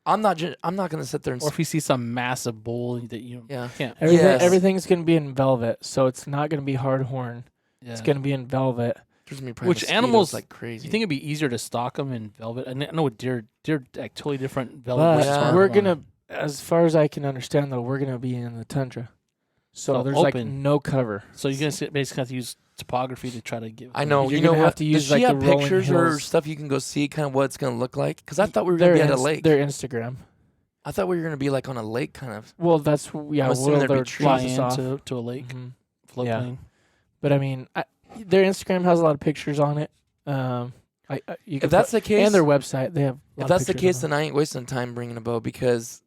I'm not gonna sit there and Or if you see some massive bull that you yeah. can't. Yes. Everything's gonna be in velvet, so it's not gonna be hard horn. Yeah. It's gonna be in velvet. There's gonna be probably Which mosquitoes animals like crazy? You think it'd be easier to stalk them in velvet? I know with deer like totally different velvet. But versus Yeah. hard we're horn. gonna, as far as I can understand, though, we're gonna be in the tundra, so So there's like open. no cover. So you're gonna basically have to use topography to try to get. I know. You're You know gonna what? have to use, Does like, she the have rolling pictures or hills. stuff you can go see kind of what it's gonna look like? Because I thought we were gonna Their be at a Inst- lake. Their Instagram. I thought we were gonna be like on a lake kind of. Well, that's yeah. I'm assuming Well, there'd be they're trees. fly trees off. into a lake Mhm. floodplain. But I mean, their Instagram has a lot of pictures on it. You can If that's the case, and their website, they have. A lot if of that's the pictures case, on then I ain't wasting time bringing a bow because,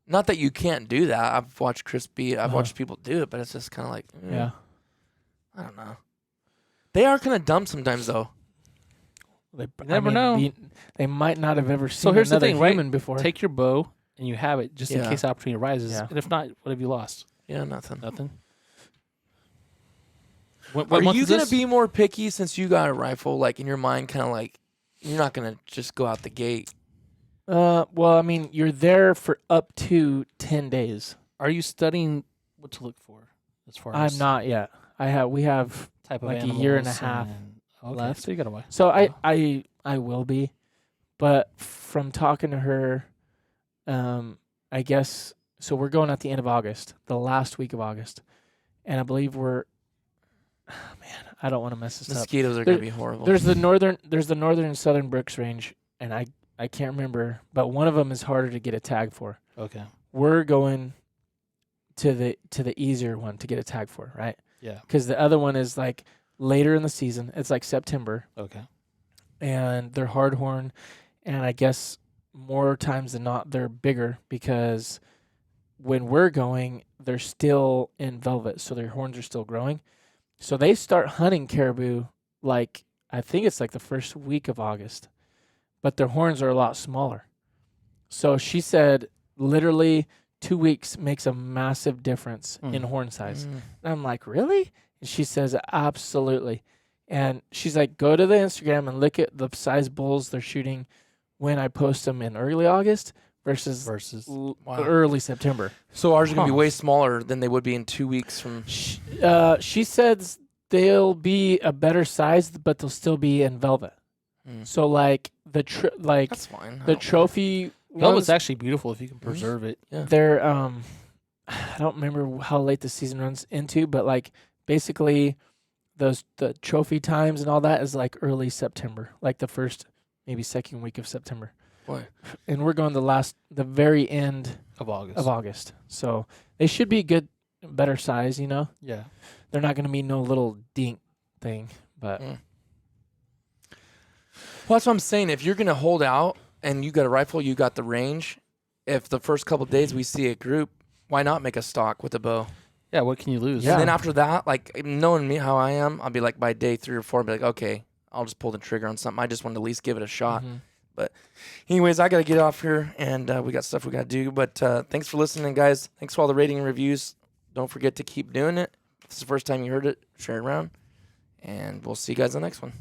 not that you can't do that. I've watched Chris beat. I've Uh-huh. watched people do it, but it's just kind of like, it. Yeah. I don't know. They are kind of dumb sometimes, though. They, never know. They might not have ever seen So here's the another thing, right? human before. Take your bow and you have it just in Yeah. case opportunity arises. Yeah. And if not, what have you lost? Yeah, nothing. Nothing. What Are month you is gonna this? be more picky since you got a rifle? Like in your mind, kind of like you're not gonna just go out the gate. Well, I mean, you're there for up to 10 days. Are you studying what to look for as far as I'm not yet. We have. type of like a year and a animals half okay, left. So you got a while. So I will be, but from talking to her, I guess so. We're going at the end of August, the last week of August, and I believe we're. Man, I don't want to mess this up. Mosquitoes are gonna be horrible. There's the northern and southern Brooks Range, and I can't remember, but one of them is harder to get a tag for. Okay. We're going to the easier one to get a tag for, right? Yeah. Because the other one is like later in the season. It's like September, Okay. and they're hard horn, and I guess more times than not they're bigger because when we're going, they're still in velvet, so their horns are still growing. So they start hunting caribou like I think it's like the first week of August, but their horns are a lot smaller. So she said literally 2 weeks makes a massive difference in horn size. Mm. And I'm like, really? And she says, absolutely. And she's like, go to the Instagram and look at the size bulls they're shooting when I post them in early August versus Wow. early September. So ours are gonna be Huh. way smaller than they would be in 2 weeks from. She says they'll be a better size, but they'll still be in velvet. Mm. So like That's fine. I the don't- trophy Velvet's ones, actually beautiful if you can preserve it. they're I don't remember how late the season runs into, but like basically the trophy times and all that is like early September, like the first maybe second week of September. Boy. And we're going the very end Of August. of August. So they should be good, better size, you know? Yeah. They're not going to be no little dink thing, but Mm. Well, that's what I'm saying. If you're gonna hold out and you got a rifle, you got the range. If the first couple days we see a group, why not make a stalk with a bow? Yeah. What can you lose? Yeah. And then after that, like knowing me how I am, I'll be like by day 3 or 4, I'll be like, okay, I'll just pull the trigger on something. I just want to at least give it a shot. mhm. Anyways, I got to get off here, and we got stuff we got to do. But thanks for listening, guys. Thanks for all the rating and reviews. Don't forget to keep doing it. If this is the first time you heard it, share it around. And we'll see you guys in the next one.